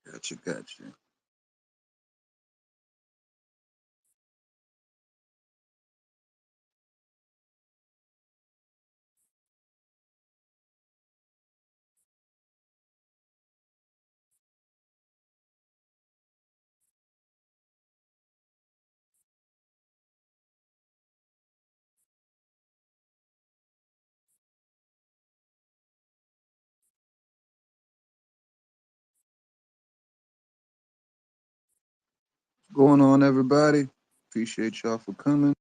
Gotcha, gotcha. What's going on, everybody? Appreciate y'all for coming.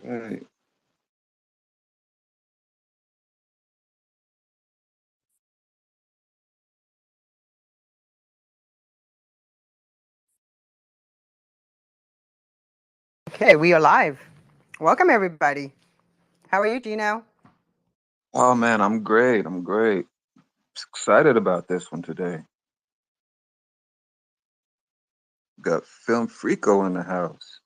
All right. Okay, we are live. Welcome, everybody. How are you, Gino? Oh man, I'm great. I'm great. Excited about this one today. Got Film Freako in the house.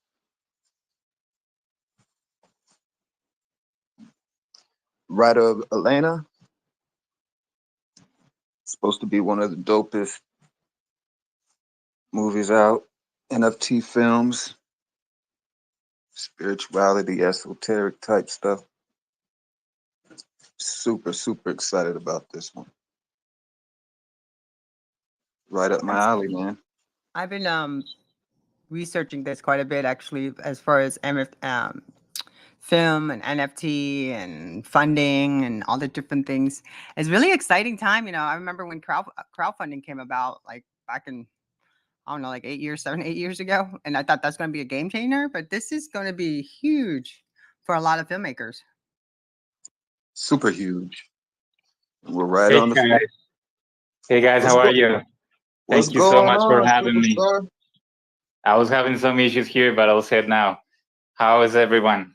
Writer Elena, supposed to be one of the dopest movies out. NFT films, spirituality, esoteric type stuff. Super, super excited about this one. Right up my That's alley, man. I've been researching this quite a bit actually, as far as film and NFT and funding and all the different things. It's really exciting time. I remember when crowdfunding came about, like back in I don't know, like 8 years, 7, 8 years ago, and I thought that's going to be a game changer. But this is going to be huge for a lot of filmmakers. Super huge. We're right Hey on the. guys, hey guys, What's how are go? you? What's Thank you so going much for on, having me. superstar? I was having some issues here, but I'll say it now. How is everyone?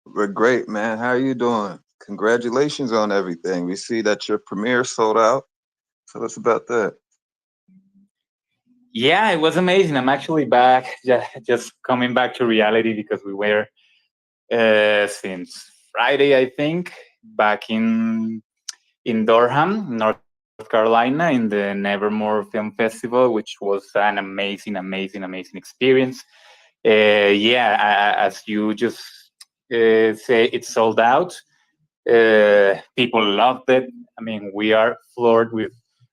We're great, man. How are you doing? Congratulations on everything. We see that your premiere sold out. Tell us about that. Yeah, it was amazing. I'm actually back, just coming back to reality because we were since Friday, I think, back in Durham, North Carolina, in the Nevermore Film Festival, which was an amazing, amazing, amazing experience. Yeah, as you just say, it sold out. People loved it. I mean, we are floored with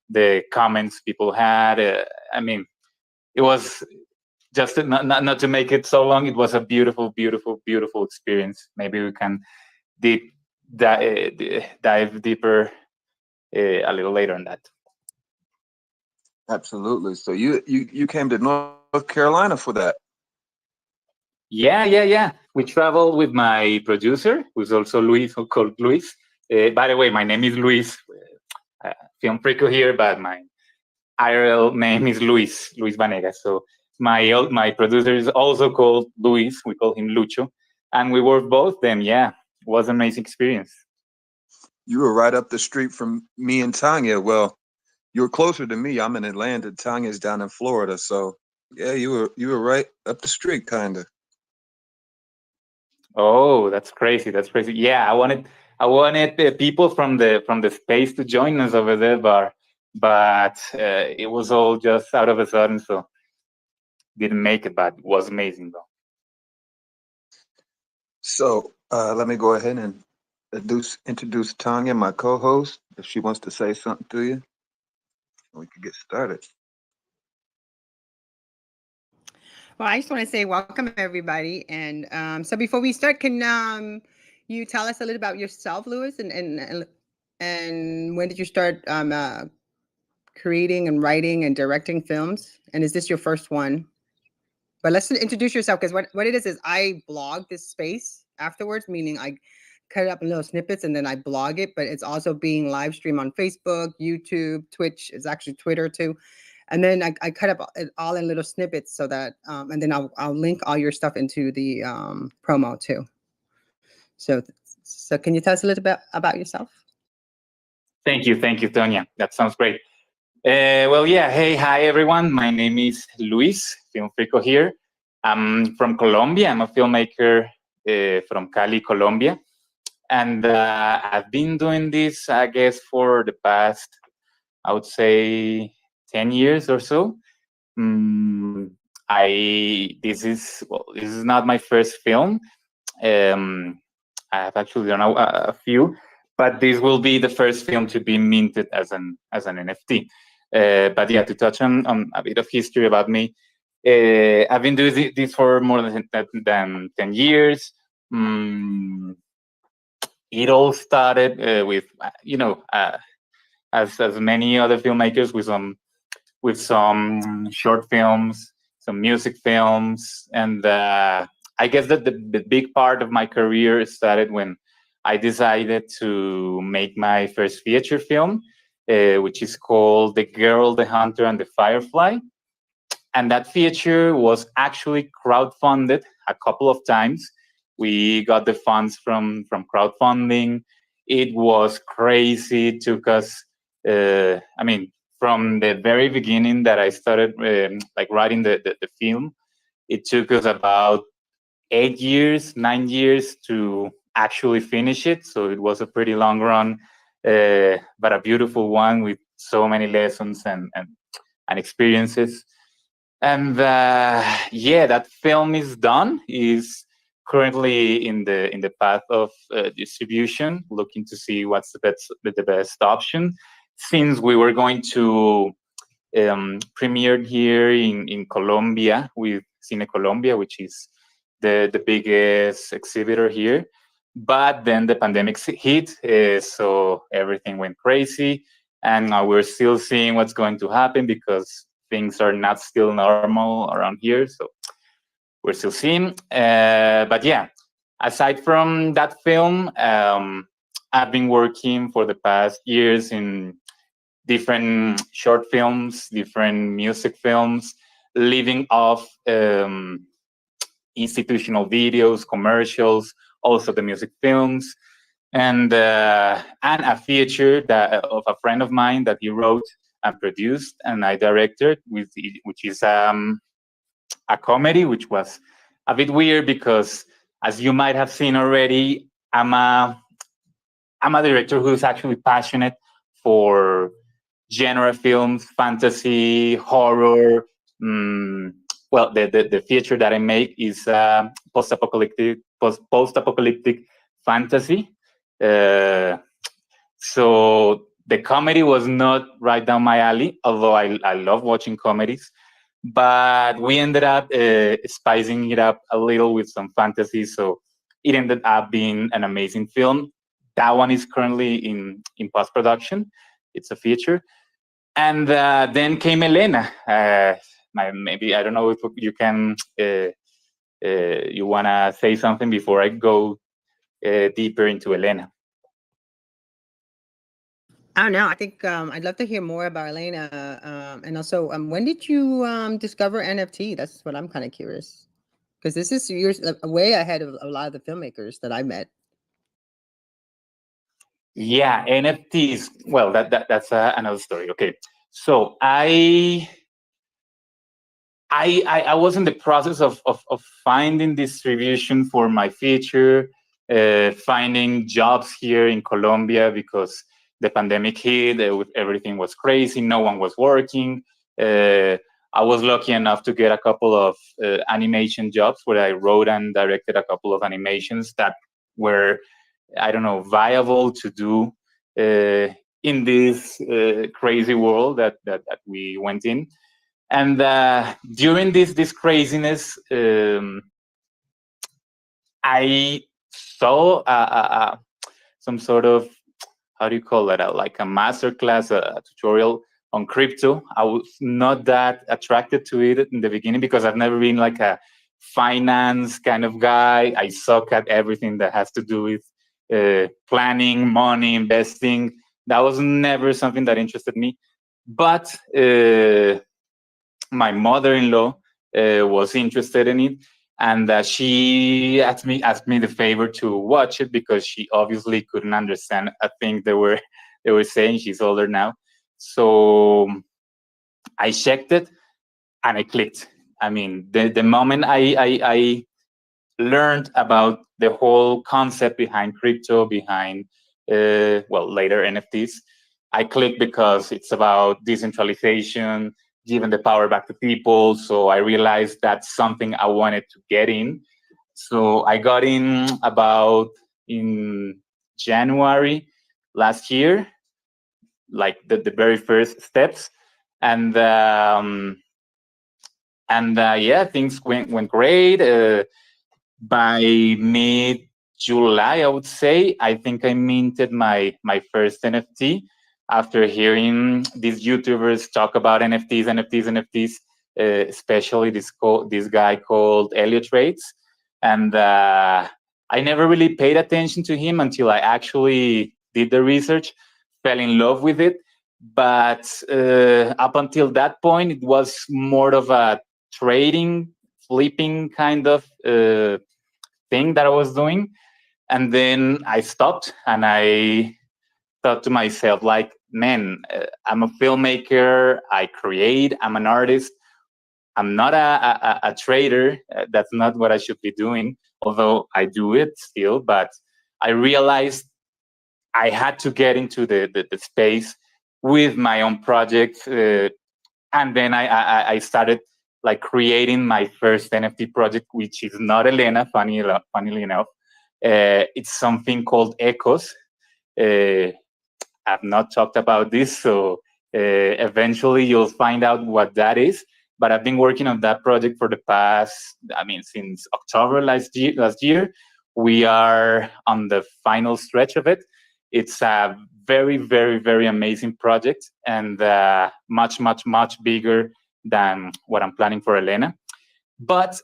the comments people had. I mean, it was just not to make it so long. It was a beautiful, beautiful, beautiful experience. Maybe we can deep dive deeper a little later on that. Absolutely. So you came to North Carolina for that. Yeah. We traveled with my producer, who's also Luis, who called Luis. By the way, my name is Luis. Film Freako here, but my IRL name is Luis Vanegas. So my producer is also called Luis. We call him Lucho, and we work both them. Yeah, it was an amazing experience. You were right up the street from me and Tanya. Well, you were closer to me. I'm in Atlanta. Tanya's down in Florida. So yeah, you were right up the street, kinda. Oh, that's crazy. That's crazy. Yeah, I wanted the people from the space to join us over there, but it was all just out of a sudden, so didn't make it. But it was amazing though. So let me go ahead and introduce Tanya, my co-host, if she wants to say something to you. We could get started. Well, I just want to say welcome, everybody. And so before we start, can you tell us a little about yourself, Louis, and when did you start creating and writing and directing films? And is this your first one? But let's introduce yourself, because what it is I blog this space afterwards, meaning I cut it up in little snippets and then I blog it, but it's also being live streamed on Facebook, YouTube, Twitch. It's actually Twitter too. and then I cut up it all in little snippets so that, and then I'll link all your stuff into the promo too. So can you tell us a little bit about yourself? Thank you, Tonya. That sounds great. Well, yeah. Hey, hi everyone. My name is Luis Filmfrico here. I'm from Colombia. I'm a filmmaker from Cali, Colombia, and I've been doing this, I guess, for the past, I would say, 10 years or so. This is not my first film. I have actually done a few, but this will be the first film to be minted as an NFT. But yeah, to touch on a bit of history about me, I've been doing this for more than 10 years. It all started with, as many other filmmakers, with some short films, some music films, and I guess that the big part of my career started when I decided to make my first feature film, which is called The Girl, the Hunter, and the Firefly. And that feature was actually crowdfunded a couple of times. We got the funds from crowdfunding. It was crazy. It took us, from the very beginning that I started writing the film, it took us about 9 years to actually finish it. So it was a pretty long run, but a beautiful one with so many lessons and experiences. And that film is done. Is currently in the path of distribution, looking to see what's the best option. Since we were going to premiere here in Colombia with Cine Colombia, which is the biggest exhibitor here, but then the pandemic hit, so everything went crazy, and we're still seeing what's going to happen because things are not still normal around here. So we're still seeing. But yeah, aside from that film, I've been working for the past years in different short films, different music films, living off institutional videos, commercials, also the music films, and a feature of a friend of mine that he wrote and produced, and I directed, which is a comedy, which was a bit weird because, as you might have seen already, I'm a director who's actually passionate for genre films, fantasy, horror. Well, the feature that I make is post-apocalyptic fantasy. So the comedy was not right down my alley, although I love watching comedies. But we ended up spicing it up a little with some fantasy, so it ended up being an amazing film. That one is currently in post-production. It's a feature. And then came Elena. Maybe, I don't know if you can, you want to say something before I go deeper into Elena. I don't know. I think I'd love to hear more about Elena. And also, when did you discover NFT? That's what I'm kind of curious. Because this is years way ahead of a lot of the filmmakers that I met. Yeah, NFTs. Well, that's another story. Okay, so I was in the process of finding distribution for my feature, finding jobs here in Colombia because the pandemic hit. Everything was crazy. No one was working. I was lucky enough to get a couple of animation jobs where I wrote and directed a couple of animations that were, I don't know, viable to do in this crazy world that we went in. And during this craziness, I saw some sort of, how do you call that? Like a masterclass, a tutorial on crypto. I was not that attracted to it in the beginning because I've never been like a finance kind of guy. I suck at everything that has to do with planning, money, investing. That was never something that interested me. But my mother-in-law was interested in it, and she asked me the favor to watch it because she obviously couldn't understand a thing they were saying. She's older now, so I checked it and I clicked. I mean, the moment I learned about the whole concept behind crypto, behind later NFTs, I clicked because it's about decentralization, giving the power back to people. So I realized that's something I wanted to get in. So I got in January last year, like the very first steps, and yeah, things went great. By mid July, I would say, I think I minted my first NFT after hearing these YouTubers talk about NFTs, especially this guy called Elliot Rates. And I never really paid attention to him until I actually did the research, fell in love with it. But up until that point, it was more of a trading, flipping kind of thing that I was doing. And then I stopped and I thought to myself, like, man, I'm a filmmaker, I create, I'm an artist. I'm not a trader. That's not what I should be doing, although I do it still. But I realized I had to get into the space with my own project. And then I started like creating my first NFT project, which is not Elena, funnily enough. It's something called Echoes. I've not talked about this, so eventually you'll find out what that is. But I've been working on that project for the past, since October last year. We are on the final stretch of it. It's a very, very, very amazing project, and much, much, much bigger than what I'm planning for Elena. But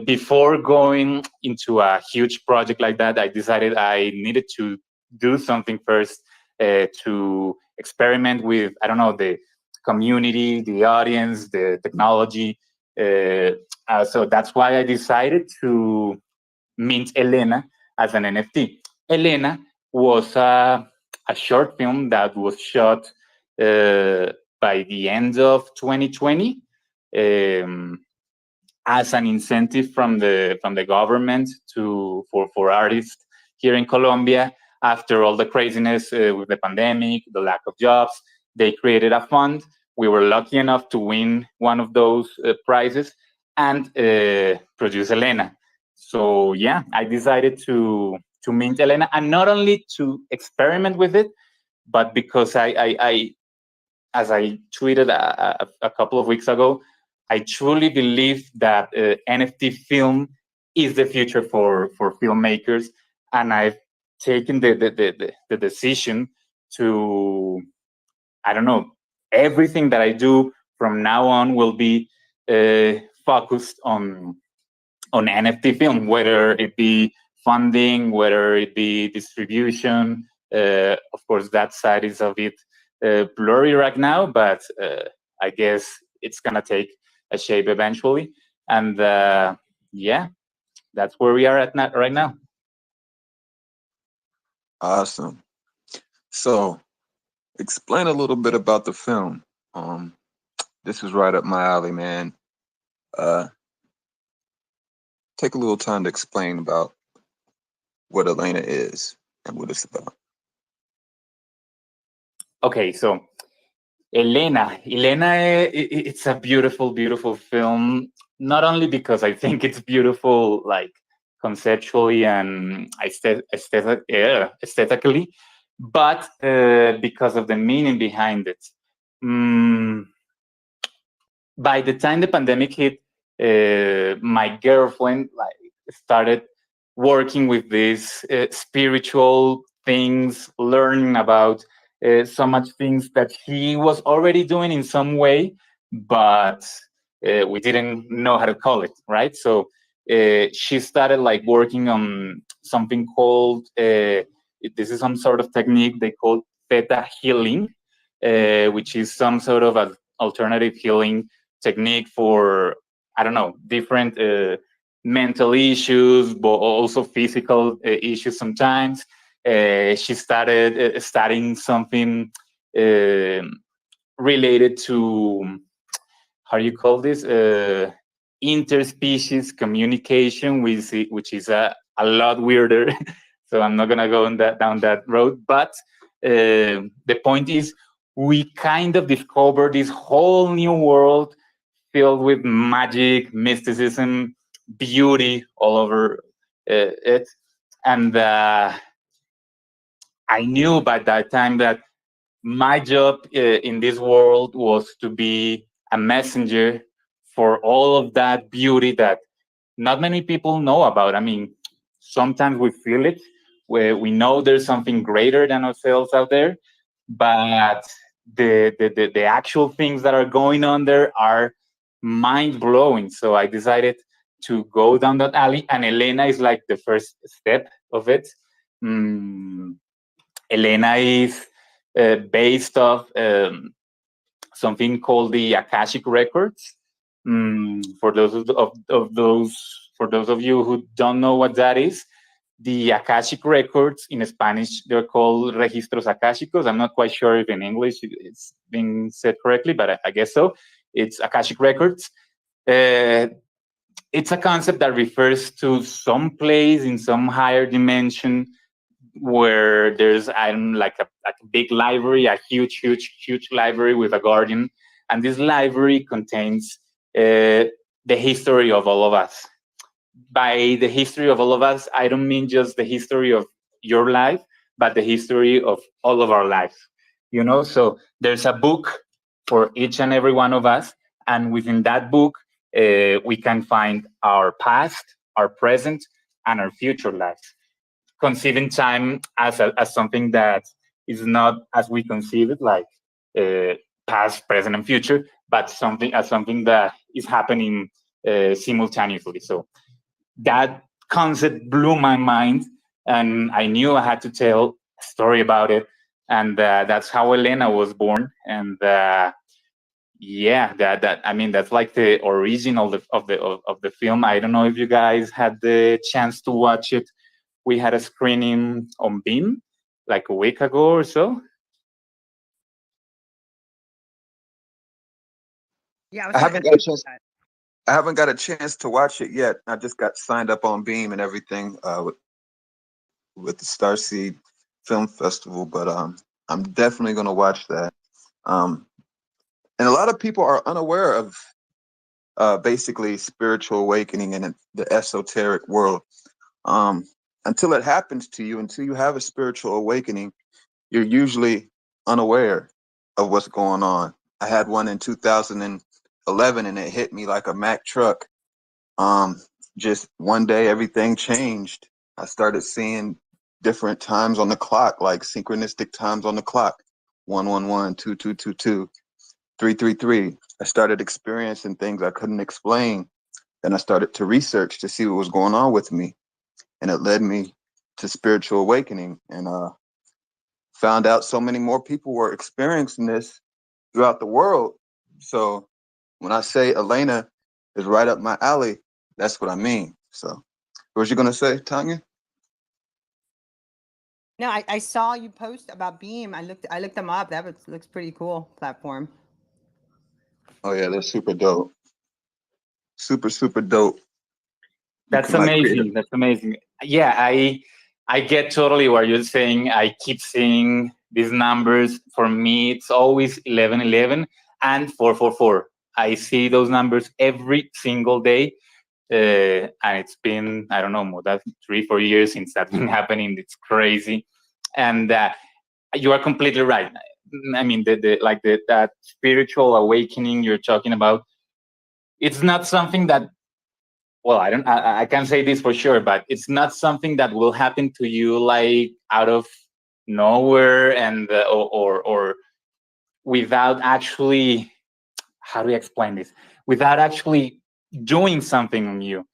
before going into a huge project like that, I decided I needed to do something first to experiment with, I don't know, the community, the audience, the technology. So that's why I decided to mint Elena as an NFT. Elena was a short film that was shot by the end of 2020. As an incentive from the government for artists here in Colombia. After all the craziness with the pandemic, the lack of jobs, they created a fund. We were lucky enough to win one of those prizes and produce Elena. So yeah, I decided to mint Elena, and not only to experiment with it, but because I as I tweeted a couple of weeks ago, I truly believe that NFT film is the future for filmmakers, and I've taken the decision to, I don't know, everything that I do from now on will be focused on NFT film, whether it be funding, whether it be distribution. Of course, that side is a bit blurry right now, but I guess it's gonna take a shape eventually. And yeah, that's where we are at right now. Awesome. So, explain a little bit about the film. This is right up my alley, man. Take a little time to explain about what Elena is and what it's about. Okay, so Elena, it's a beautiful, beautiful film. Not only because I think it's beautiful, like conceptually and aesthetically, but because of the meaning behind it. By the time the pandemic hit, my girlfriend started working with these spiritual things, learning about so much things that she was already doing in some way, but we didn't know how to call it, right? So she started working on something called, this is some sort of technique they call theta healing, which is some sort of alternative healing technique for, I don't know, different mental issues, but also physical issues sometimes. She started studying something related to, how do you call this? Interspecies communication, which is a lot weirder. So I'm not gonna go down that road. But the point is, we kind of discovered this whole new world filled with magic, mysticism, beauty all over it. And I knew by that time that my job in this world was to be a messenger for all of that beauty that not many people know about. I mean, sometimes we feel it, where we know there's something greater than ourselves out there, but the actual things that are going on there are mind blowing. So I decided to go down that alley, and Elena is like the first step of it. Mm, Elena is based off something called the Akashic Records. For those of you who don't know what that is, the Akashic Records in Spanish, they're called Registros Akashicos. I'm not quite sure if in English it's being said correctly, but I guess so. It's Akashic Records. It's a concept that refers to some place in some higher dimension where there's like a big library, a huge library with a guardian, and this library contains the history of all of us. By the history of all of us, I don't mean just the history of your life, but the history of all of our lives. So there's a book for each and every one of us, and within that book, we can find our past, our present, and our future lives, conceiving time as something that is not as we conceive it, like past, present, and future, but something that is happening simultaneously. So that concept blew my mind, and I knew I had to tell a story about it, and that's how Elena was born. And yeah, that I mean, that's like the original of the film. I don't know if you guys had the chance to watch it. We had a screening on Beam like a week ago or so. Yeah, I haven't got a chance. I haven't got a chance to watch it yet. I just got signed up on Beam and everything with the Starseed Film Festival, but I'm definitely going to watch that. And a lot of people are unaware of basically spiritual awakening in the esoteric world. Until it happens to you, until you have a spiritual awakening, you're usually unaware of what's going on. I had one in 2011 and it hit me like a Mack truck. Just one day, everything changed. I started seeing different times on the clock, like synchronistic times on the clock. 111, 2222, 333. I started experiencing things I couldn't explain. Then I started to research to see what was going on with me. And it led me to spiritual awakening, and found out so many more people were experiencing this throughout the world. So when I say Elena is right up my alley, that's what I mean. So what was you going to say, Tanya? No, I saw you post about Beam. I looked them up. Looks pretty cool platform. Oh yeah, they're super dope. Super dope. That's amazing. That's amazing. Yeah, I get totally what you're saying. I keep seeing these numbers. For me, it's always 1111 and 444. I see those numbers every single day. And it's been, I don't know, more than 3-4 years since that's been happening. It's crazy. And you are completely right. I mean, that spiritual awakening you're talking about, it's not something that, well, I can't say this for sure, but it's not something that will happen to you like out of nowhere, and or without actually, how do I explain this? Without actually doing something on you.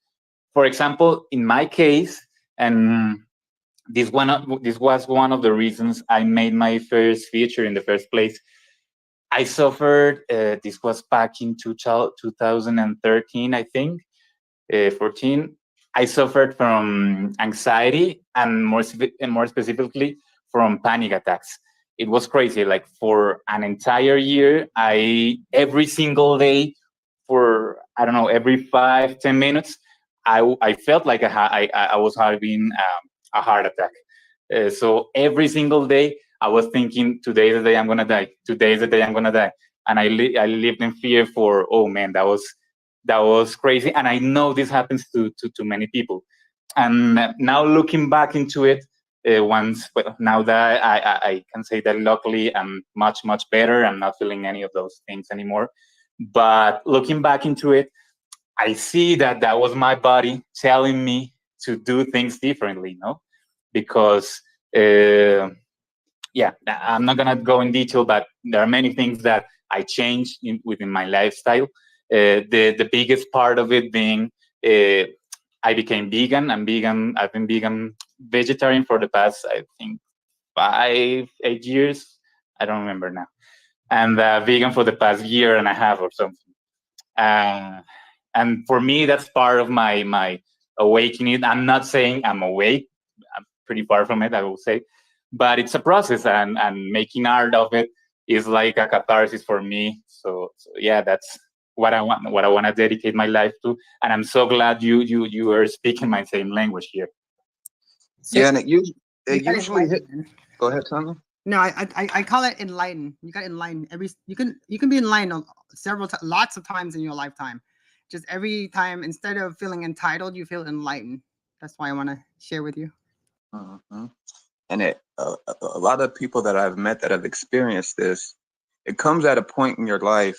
For example, in my case, and this was one of the reasons I made my first feature in the first place. I suffered. This was back in 2013, I think, 14. I suffered from anxiety and more specifically from panic attacks. It was crazy. Like for an entire year, I every single day for I don't know every 5-10 minutes, I felt like I was having a heart attack. So every single day, I was thinking, today is the day I'm gonna die. Today is the day I'm gonna die, and I lived in fear for, oh man, that was crazy. And I know this happens to many people. And now looking back into it, now that I can say that luckily I'm much better. I'm not feeling any of those things anymore. But looking back into it, I see that that was my body telling me to do things differently, no? Because yeah, I'm not gonna go in detail, but there are many things that I changed within my lifestyle. The biggest part of it being I became vegan. I'm vegan. I've been vegan, vegetarian for the past, I think, 5-8 years. I don't remember now, and vegan for the past year and a half or something. Uh, and for me, that's part of my awakening. I'm not saying I'm awake. I'm pretty far from it, I will say, but it's a process, and making art of it is like a catharsis for me. So yeah, that's what I want to dedicate my life to, and I'm so glad you are speaking my same language here. So Yeah, and it you got usually hit. enlightened. Go ahead, Tommy. No, I call it enlighten. You got enlightened. You can be enlightened lots of times in your lifetime. Just every time, instead of feeling entitled, you feel enlightened. That's why I want to share with you. Hmm. And a lot of people that I've met that have experienced this, it comes at a point in your life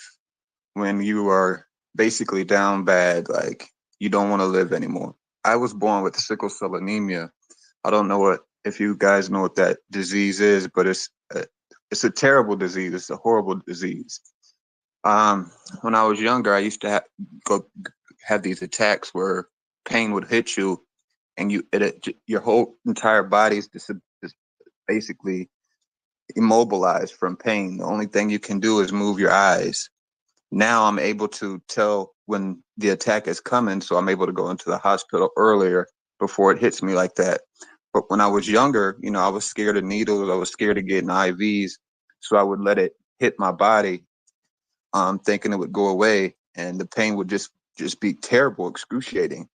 when you are basically down bad, like you don't want to live anymore. I was born with sickle cell anemia. I don't know if you guys know what that disease is, but it's a terrible disease. It's a horrible disease. When I was younger, I used to have these attacks where pain would hit you, and your whole entire body is just basically immobilized from pain. The only thing you can do is move your eyes. Now I'm able to tell when the attack is coming, so I'm able to go into the hospital earlier before it hits me like that. But when I was younger, I was scared of needles. I was scared of getting IVs, so I would let it hit my body, thinking it would go away, and the pain would just be terrible, excruciating.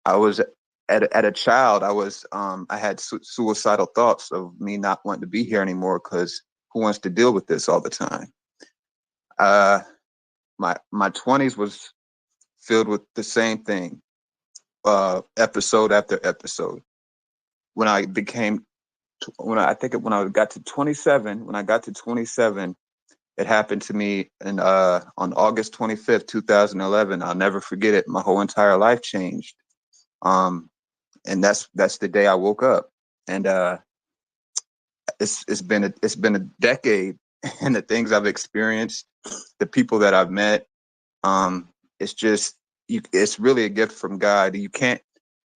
I was at a child. I had suicidal thoughts of me not wanting to be here anymore, because who wants to deal with this all the time? My 20s was filled with the same thing, episode after episode. When I became, when I got to 27, it happened to me on August 25th, 2011. I'll never forget it. My whole entire life changed. And that's the day I woke up. And it's been a decade, and the things I've experienced, the people that I've met, it's just it's really a gift from God.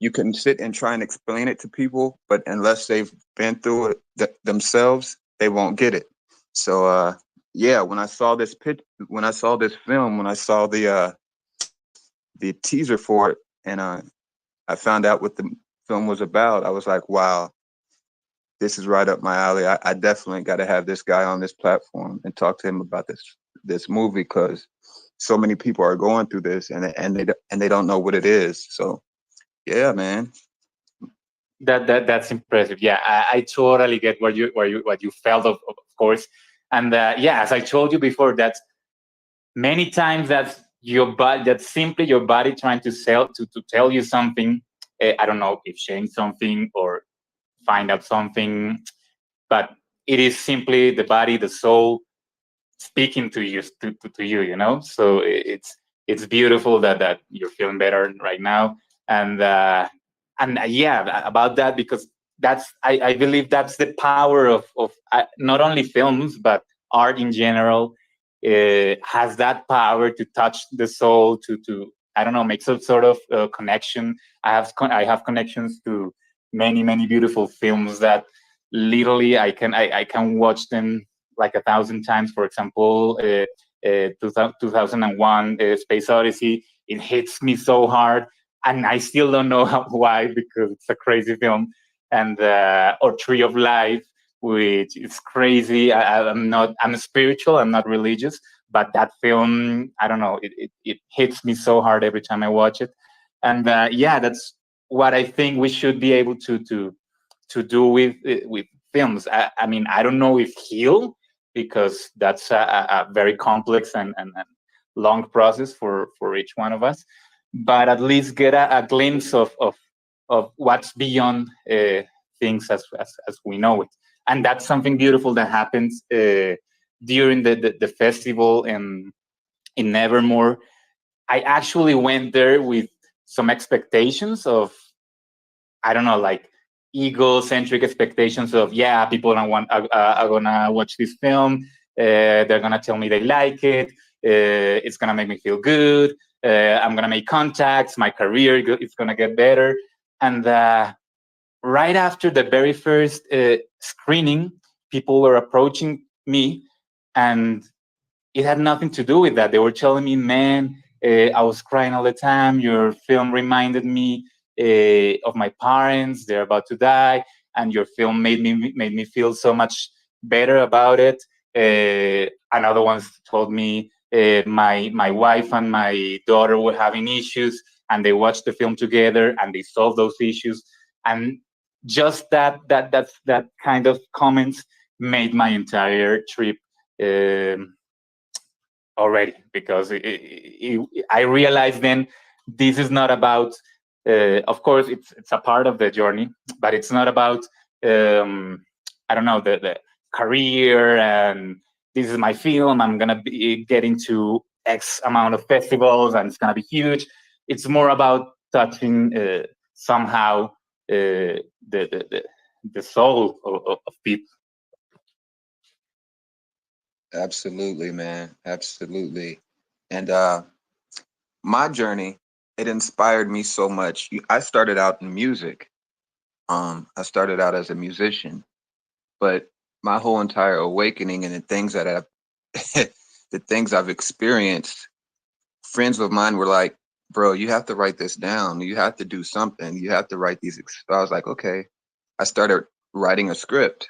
You can sit and try and explain it to people, but unless they've been through it themselves, they won't get it. So yeah, when I saw this film, when I saw the teaser for it, and I found out what the film was about, I was like, wow, this is right up my alley. I definitely got to have this guy on this platform and talk to him about this movie, because so many people are going through this, and they don't know what it is. So yeah, man. That's impressive. Yeah, I totally get what you felt, of course. And yeah, as I told you before, that's many times that's your body, that's simply your body trying to tell you something. I don't know if sharing something or find out something, but it is simply the body, the soul speaking to you, to you, So it's beautiful that you're feeling better right now. And yeah, about that, because I believe that's the power of not only films but art in general. Has that power to touch the soul, to I don't know, make some sort of connection. I have connections to many beautiful films that literally I can watch them like 1,000 times. For example, 2001 Space Odyssey, it hits me so hard, and I still don't know why, because it's a crazy film. And or Tree of Life, which is crazy. I'm spiritual, I'm not religious, but that film, I don't know, it hits me so hard every time I watch it. And yeah, that's what I think we should be able to do with films. I mean, I don't know if heal, because that's a very complex and long process for each one of us, but at least get a glimpse of what's beyond things as we know it. And that's something beautiful that happens during the festival in Nevermore. I actually went there with some expectations of, I don't know, like egocentric expectations of, yeah, people are gonna watch this film, they're gonna tell me they like it, it's gonna make me feel good, I'm gonna make contacts, my career is gonna get better. And right after the very first screening, people were approaching me, and it had nothing to do with that. They were telling me, man, I was crying all the time. Your film reminded me of my parents. They're about to die, and your film made me feel so much better about it. Another one told me my wife and my daughter were having issues, and they watched the film together, and they solved those issues. And just that kind of comments made my entire trip. Already, because I realized then this is not about. Of course, it's a part of the journey, but it's not about. I don't know, the career, and this is my film. I'm gonna be getting to X amount of festivals, and it's gonna be huge. It's more about touching somehow the soul of people. Absolutely, man. Absolutely. And my journey, it inspired me so much. I started out in music. I started out as a musician, but my whole entire awakening and the things that I've the things I've experienced, friends of mine were like, bro, you have to write this down. You have to do something. You have to write these. So I was like, okay. I started writing a script.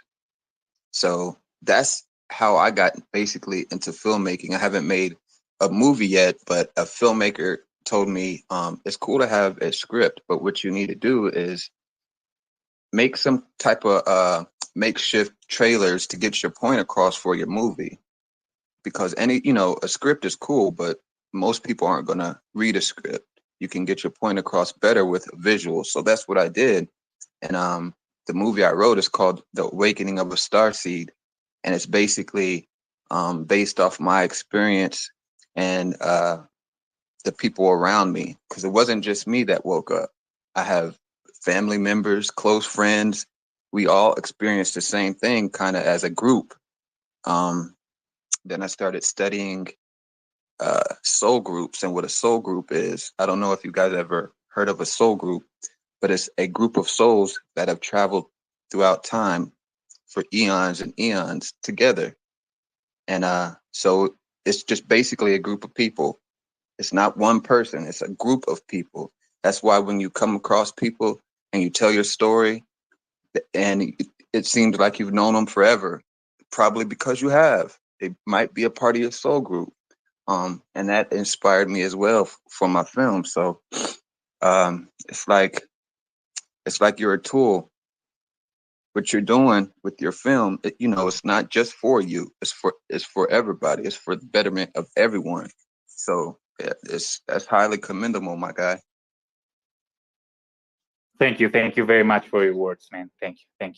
So that's how I got basically into filmmaking. I haven't made a movie yet, but a filmmaker told me it's cool to have a script, but what you need to do is make some type of makeshift trailers to get your point across for your movie. Because a script is cool, but most people aren't going to read a script. You can get your point across better with visuals. So that's what I did. And the movie I wrote is called The Awakening of a Starseed. And it's basically based off my experience and the people around me. Because it wasn't just me that woke up. I have family members, close friends. We all experienced the same thing kind of as a group. Then I started studying soul groups and what a soul group is. I don't know if you guys ever heard of a soul group, but it's a group of souls that have traveled throughout time for eons and eons together. And so it's just basically a group of people. It's not one person, it's a group of people. That's why when you come across people and you tell your story and it seems like you've known them forever, probably because you have. It might be a part of your soul group. And that inspired me as well for my film. So it's like you're a tool. What you're doing with your film, it's not just for you. It's for everybody. It's for the betterment of everyone. So yeah, that's highly commendable, my guy. Thank you very much for your words, man. Thank you.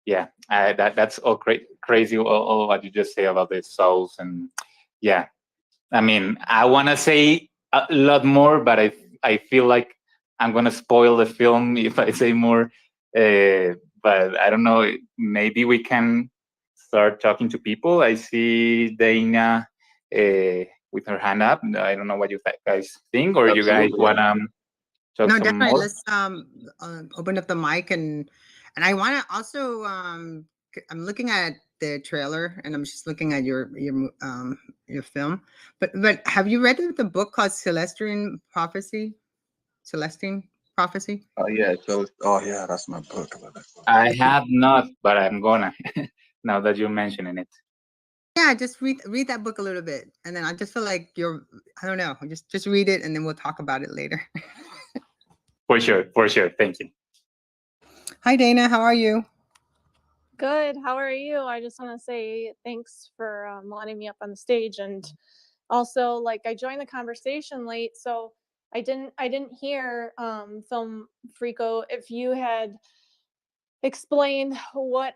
Yeah, that's all crazy. All what you just say about the souls, and yeah, I mean, I want to say a lot more, but I feel like I'm gonna spoil the film if I say more. But I don't know. Maybe we can start talking to people. I see Dana with her hand up. I don't know what you guys think, or you guys Absolutely. wanna talk No, some definitely. more. Let's open up the mic, and I want to also I'm looking at the trailer, and I'm just looking at your film. But have you read the book called Celestine Prophecy? Celestine Prophecy? Oh yeah, so yeah, that's my book. I love that book. I have not, but I'm gonna now that you're mentioning it. Yeah, just read that book a little bit, and then I just feel like I don't know, just read it, and then we'll talk about it later. For sure. Thank you. Hi, Dana. How are you? Good. How are you? I just want to say thanks for letting me up on the stage, and also, like, I joined the conversation late, so I didn't hear Film Frico if you had explained what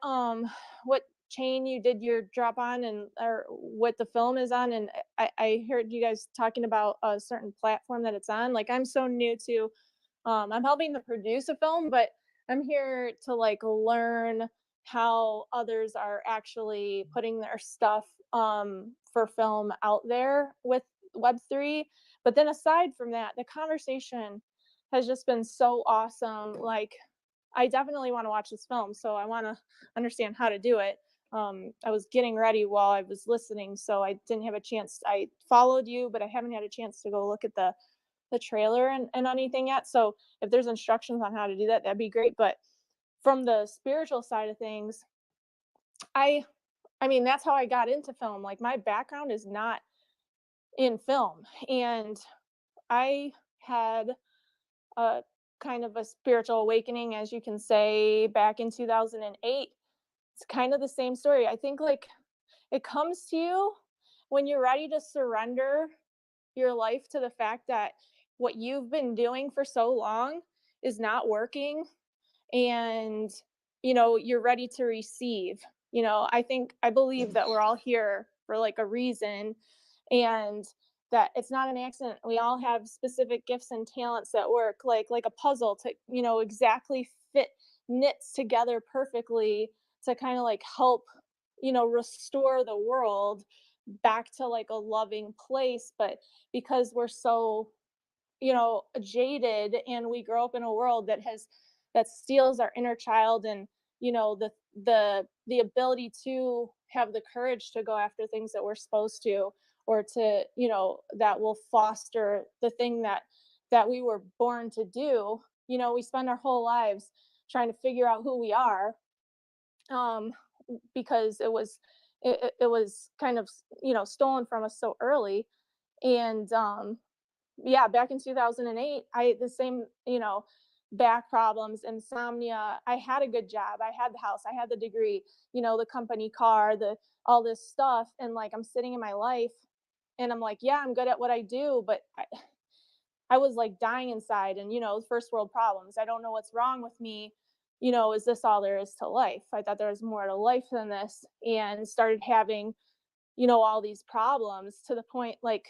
chain you did your drop on, and or what the film is on. And I heard you guys talking about a certain platform that it's on. Like, I'm so new to I'm helping to produce a film, but I'm here to like learn how others are actually putting their stuff for film out there with Web3. But then aside from that, the conversation has just been so awesome. Like, I definitely want to watch this film, so I want to understand how to do it. I was getting ready while I was listening, so I didn't have a chance. I followed you, but I haven't had a chance to go look at the trailer and anything yet. So if there's instructions on how to do that, that'd be great. But from the spiritual side of things, I mean, that's how I got into film. Like, my background is not in film, and I had a kind of a spiritual awakening, as you can say, back in 2008. It's kind of the same story. I think, like, it comes to you when you're ready to surrender your life to the fact that what you've been doing for so long is not working, and you're ready to receive. I believe that we're all here for like a reason, and that it's not an accident. We all have specific gifts and talents that work like a puzzle to exactly fit, knits together perfectly to kind of like help restore the world back to like a loving place. But because we're so jaded, and we grow up in a world that steals our inner child, and the ability to have the courage to go after things that we're supposed to, or to that will foster the thing that we were born to do. We spend our whole lives trying to figure out who we are, because it was kind of stolen from us so early. And yeah, back in 2008, I the same, back problems, insomnia. I had a good job, I had the house, I had the degree, the company car, all this stuff. And like, I'm sitting in my life, and I'm like, yeah, I'm good at what I do, but I was like dying inside. And first world problems. I don't know what's wrong with me. Is this all there is to life? I thought there was more to life than this, and started having all these problems, to the point like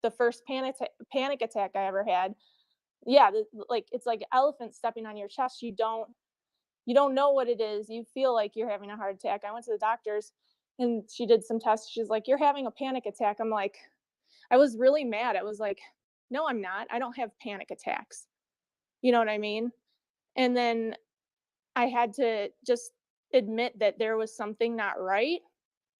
the first panic attack I ever had. Yeah, like, it's like elephant stepping on your chest. You don't know what it is. You feel like you're having a heart attack. I went to the doctors, and she did some tests. She's like, you're having a panic attack. I'm like, I was really mad. I was like, no, I'm not. I don't have panic attacks. You know what I mean? And then I had to just admit that there was something not right.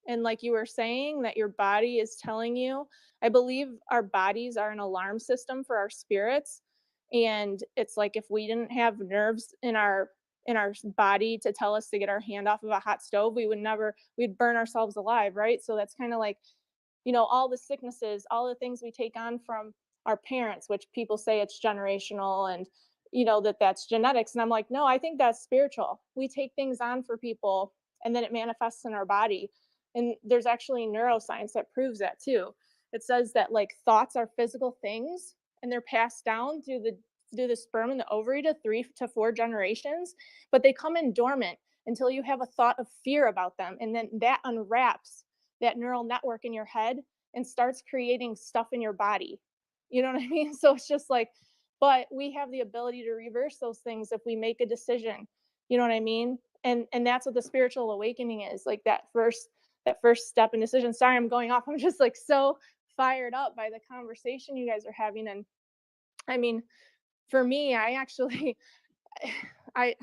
And like you were saying, that your body is telling you. I believe our bodies are an alarm system for our spirits. And it's like, if we didn't have nerves in our body to tell us to get our hand off of a hot stove, we'd burn ourselves alive, right? So that's kind of like, all the sicknesses, all the things we take on from our parents, which people say it's generational, and that's genetics. And I'm like, no, I think that's spiritual. We take things on for people, and then it manifests in our body. And there's actually neuroscience that proves that too. It says that like thoughts are physical things, and they're passed down through the sperm and the ovary to 3 to 4 generations, but they come in dormant until you have a thought of fear about them, and then that unwraps that neural network in your head and starts creating stuff in your body. You know what I mean? So it's just like, but we have the ability to reverse those things if we make a decision. You know what I mean? And that's what the spiritual awakening is, like that first step in decision. Sorry, I'm going off. I'm just like so fired up by the conversation you guys are having. And I mean, for me, I actually I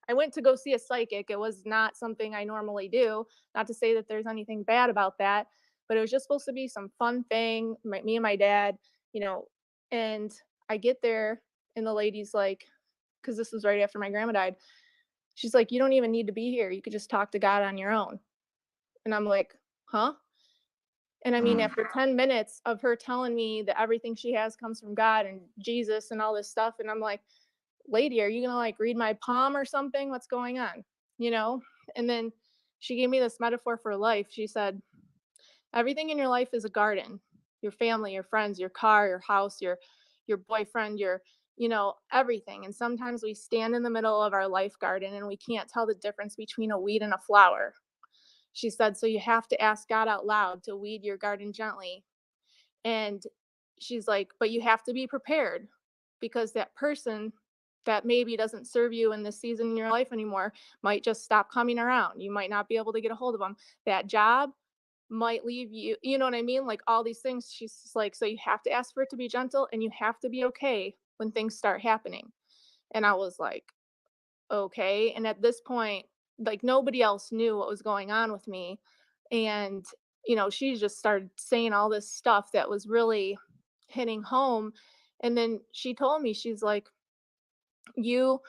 I went to go see a psychic. It was not something I normally do. Not to say that there's anything bad about that, but it was just supposed to be some fun thing. Me and my dad, you know, and I get there and the lady's like, because this was right after my grandma died. She's like, you don't even need to be here. You could just talk to God on your own. And I'm like, huh? And I mean, after 10 minutes of her telling me that everything she has comes from God and Jesus and all this stuff, and I'm like, lady, are you going to like read my palm or something? What's going on? You know? And then she gave me this metaphor for life. She said, everything in your life is a garden. Your family, your friends, your car, your house, your boyfriend, your, you know, everything. And sometimes we stand in the middle of our life garden and we can't tell the difference between a weed and a flower. She said, so you have to ask God out loud to weed your garden gently. And she's like, but you have to be prepared, because that person that maybe doesn't serve you in this season in your life anymore might just stop coming around. You might not be able to get a hold of them. That job might leave you, you know what I mean? Like all these things. She's just like, so you have to ask for it to be gentle, and you have to be okay when things start happening. And I was like, okay. And at this point, like nobody else knew what was going on with me. And, you know, she just started saying all this stuff that was really hitting home. And then she told me, she's like, you,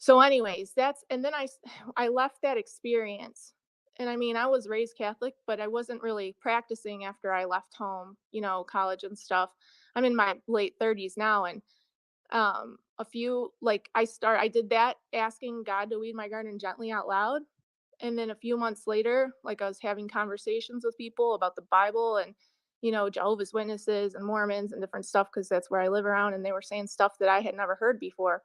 so anyways, and then I left that experience. And I mean, I was raised Catholic, but I wasn't really practicing after I left home, you know, college and stuff. I'm in my late 30s now. And I did that, asking God to weed my garden gently out loud. And then a few months later, like I was having conversations with people about the Bible and, you know, Jehovah's Witnesses and Mormons and different stuff, because that's where I live around. And they were saying stuff that I had never heard before.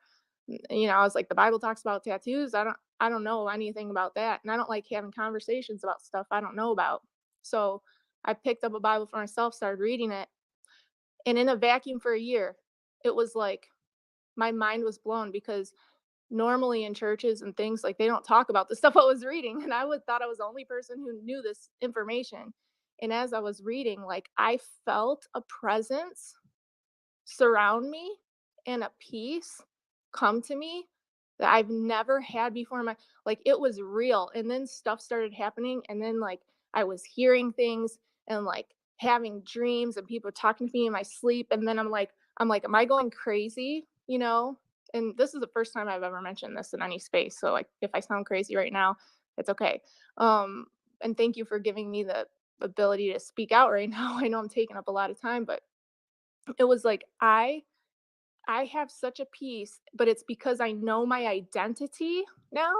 You know, I was like, the Bible talks about tattoos. I don't know anything about that. And I don't like having conversations about stuff I don't know about. So I picked up a Bible for myself, started reading it. And in a vacuum for a year, it was like my mind was blown, because normally in churches and things, like they don't talk about the stuff I was reading. And thought I was the only person who knew this information. And as I was reading, like I felt a presence surround me and a peace come to me that I've never had before in my, like it was real. And then stuff started happening. And then like I was hearing things and like having dreams and people talking to me in my sleep. And then I'm like, am I going crazy? You know? And this is the first time I've ever mentioned this in any space. So like if I sound crazy right now, it's okay. And thank you for giving me the ability to speak out right now. I know I'm taking up a lot of time, but it was like I have such a peace, but it's because I know my identity now.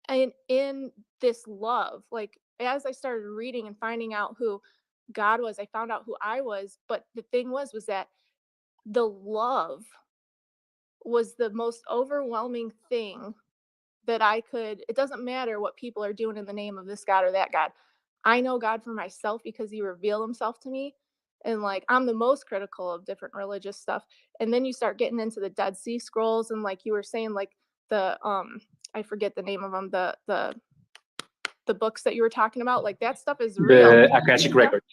And in this love, like as I started reading and finding out who God was, I found out who I was. But the thing was that the love was the most overwhelming thing that it doesn't matter what people are doing in the name of this God or that God. I know God for myself because he revealed himself to me. And like, I'm the most critical of different religious stuff. And then you start getting into the Dead Sea Scrolls. And like you were saying, like the, I forget the name of them, the books that you were talking about, like that stuff is real. The Akashic Records.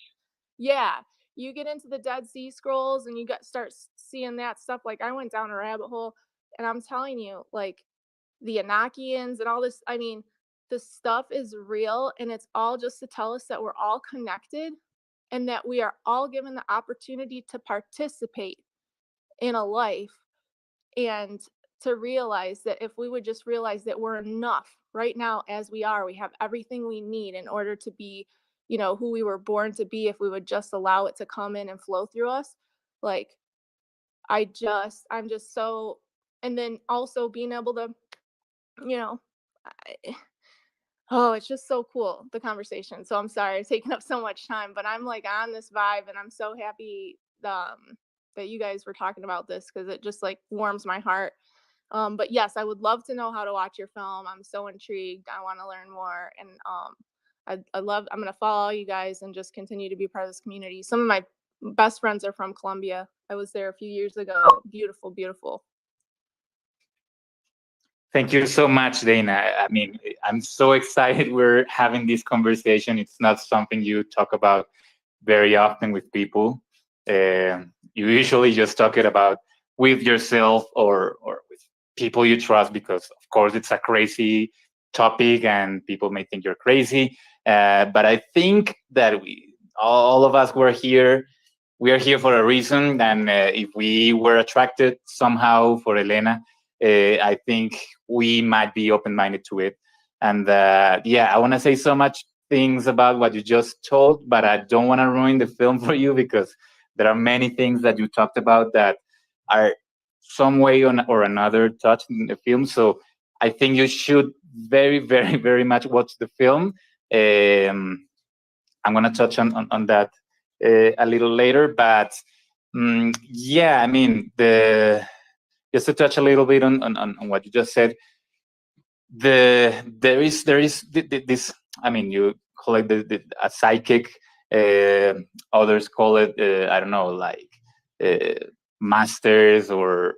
Yeah. You get into the Dead Sea Scrolls and you start seeing that stuff. Like I went down a rabbit hole, and I'm telling you, like the Enochians and all this, I mean, the stuff is real, and it's all just to tell us that we're all connected and that we are all given the opportunity to participate in a life, and to realize that if we would just realize that we're enough right now as we are, we have everything we need in order to be, you know, who we were born to be, if we would just allow it to come in and flow through us. Like I'm just so, and then also being able to, you know, it's just so cool, the conversation. So I'm sorry I've taken up so much time, but I'm like on this vibe, and I'm so happy that you guys were talking about this, because it just like warms my heart. But yes, I would love to know how to watch your film. I'm so intrigued. I want to learn more. And I'm going to follow you guys and just continue to be part of this community. Some of my best friends are from Colombia. I was there a few years ago. Beautiful, beautiful. Thank you so much, Dana. I mean, I'm so excited we're having this conversation. It's not something you talk about very often with people. You usually just talk it about with yourself or with people you trust, because of course it's a crazy topic and people may think you're crazy. But I think that all of us we are here for a reason. And if we were attracted somehow for Elena, I think we might be open-minded to it. And I want to say so much things about what you just told, but I don't want to ruin the film for you, because there are many things that you talked about that are some way or another touched in the film. So I think you should very, very, very much watch the film. I'm going to touch on that a little later, but I mean, just to touch a little bit on what you just said, there is this. I mean, you call it a psychic. Others call it I don't know, like masters or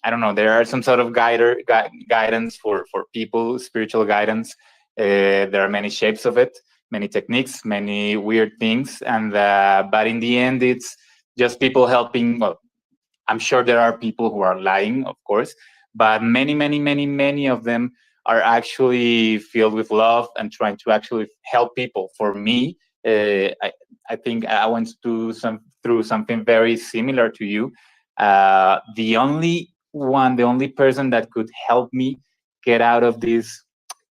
I don't know. There are some sort of guidance for people, spiritual guidance. There are many shapes of it, many techniques, many weird things, and but in the end, it's just people helping. Well, I'm sure there are people who are lying, of course, but many of them are actually filled with love and trying to actually help people. For me, I think I went through something very similar to you. The only person that could help me get out of this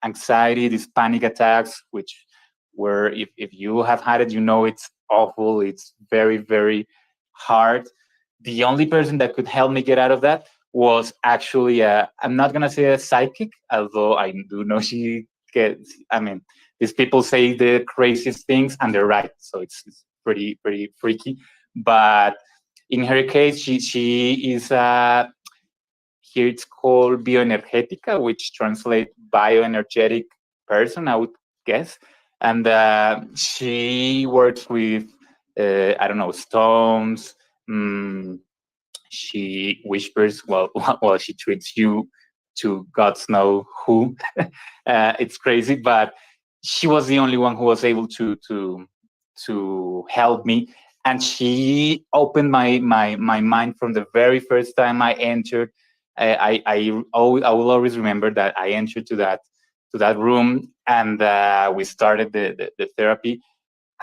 anxiety, these panic attacks, which were, if you have had it, you know it's awful. It's very, very hard. The only person that could help me get out of that was actually I'm not gonna say a psychic, although I do know she gets. I mean, these people say the craziest things and they're right, so it's pretty freaky. But in her case, she is here it's called bioenergetica, which translates bioenergetic person, I would guess. And she works with I don't know, stones. She whispers while she treats you to God's know who. It's crazy, but she was the only one who was able to help me, and she opened my mind from the very first time I entered. I will always remember that I entered to that room, and we started the therapy,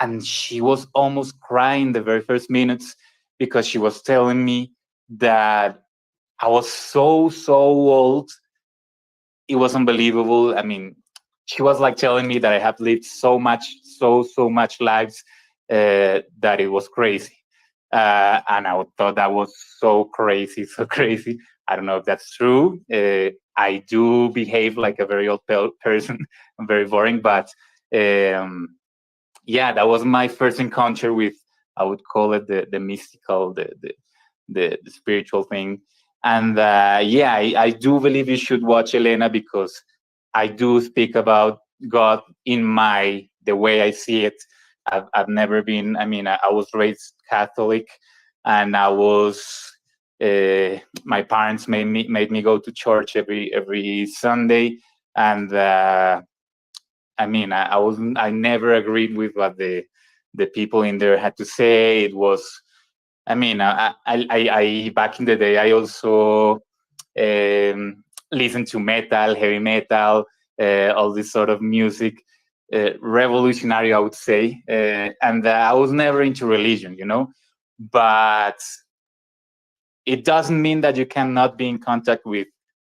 and she was almost crying the very first minutes, because she was telling me that I was so old. It was unbelievable. I mean, she was like telling me that I have lived so much lives that it was crazy. And I thought that was so crazy. I don't know if that's true. I do behave like a very old person. I'm very boring, but that was my first encounter with, I would call it the mystical, the spiritual thing. And I do believe you should watch Elena, because I do speak about God in the way I see it. I've never been. I mean, I was raised Catholic, and I was. My parents made me go to church every Sunday, and I mean, I never agreed with what the people in there had to say. It was. I mean, I back in the day, I also listened to metal, heavy metal, all this sort of music, revolutionary, I would say. And I was never into religion, but it doesn't mean that you cannot be in contact with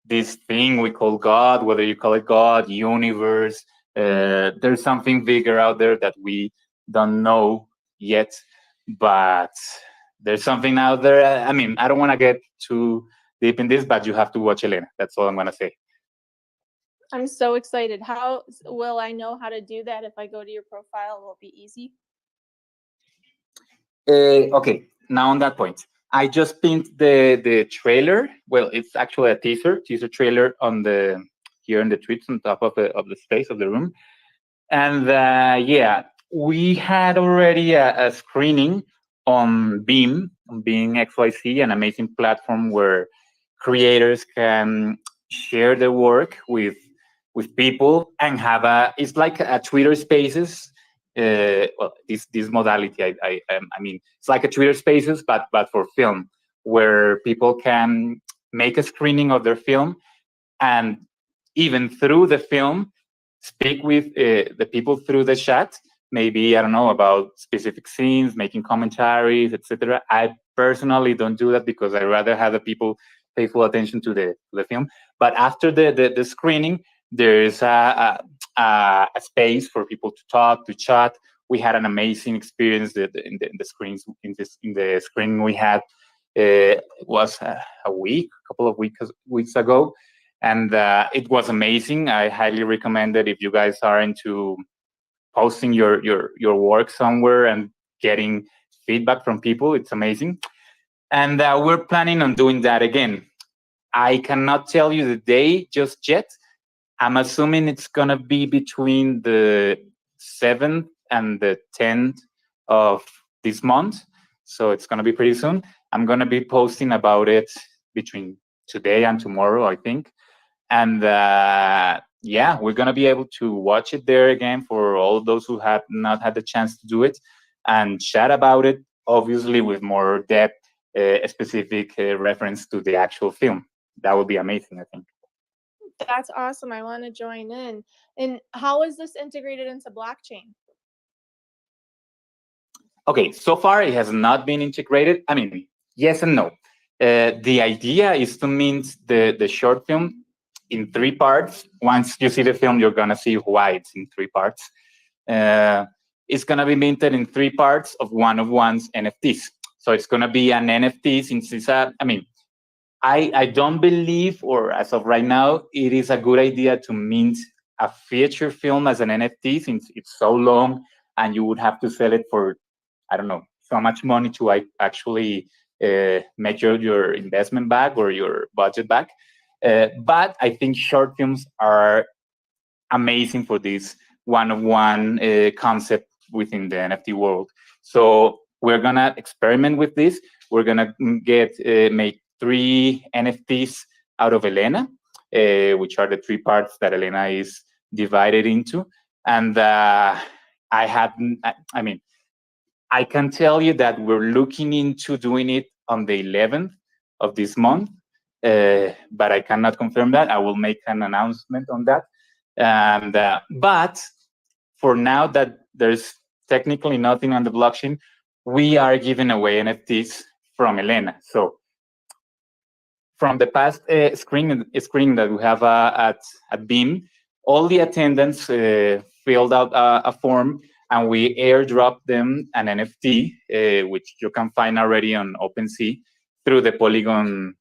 this thing we call God, whether you call it God, universe. There's something bigger out there that we don't know yet, but there's something out there. I mean, I don't want to get too deep in this, but you have to watch Elena. That's all I'm going to say. I'm so excited. How will I know how to do that if I go to your profile? Will it be easy? Okay, now on that point, I just pinned the trailer. Well, it's actually a teaser trailer here in the tweets on top of the space of the room. And we had already a screening on Beam XYZ, an amazing platform where creators can share their work with people and have it's like a Twitter Spaces. This modality, I mean, it's like a Twitter Spaces, but for film, where people can make a screening of their film, and even through the film, speak with the people through the chat. Maybe, I don't know, about specific scenes, making commentaries, etc. I personally don't do that because I rather have the people pay full attention to the film. But after the screening, there is a space for people to talk, to chat. We had an amazing experience in the screens. In the screening we had, it was a couple of weeks ago, and it was amazing. I highly recommend it if you guys are into posting your work somewhere and getting feedback from people. It's amazing, and we're planning on doing that again. I cannot tell you the day just yet. I'm assuming it's gonna be between the 7th and the 10th of this month, so it's gonna be pretty soon. I'm gonna be posting about it between today and tomorrow, I think. And yeah, we're gonna be able to watch it there again for all those who have not had the chance to do it, and chat about it, obviously with more depth, specific reference to the actual film. That would be amazing, I think. That's awesome. I want to join in. And how is this integrated into blockchain? Okay, so far it has not been integrated. I mean, yes and no. The idea is to mint the short film in 3 parts. Once you see the film, you're gonna see why it's in 3 parts. It's gonna be minted in 3 parts of one-of-one's NFTs. So it's gonna be an NFT since it's I don't believe, or as of right now, it is a good idea to mint a feature film as an NFT since it's so long and you would have to sell it for, I don't know, so much money to actually make your investment back or your budget back. But I think short films are amazing for this one-of-one concept within the NFT world. So we're gonna experiment with this. We're gonna make 3 NFTs out of Elena, which are the 3 parts that Elena is divided into. And I can tell you that we're looking into doing it on the 11th of this month, but I cannot confirm that. I will make an announcement on that. And but for now that there's technically nothing on the blockchain, we are giving away NFTs from Elena. So from the past screening that we have at Beam, all the attendants filled out a form, and we airdropped them an NFT, which you can find already on OpenSea through the Polygon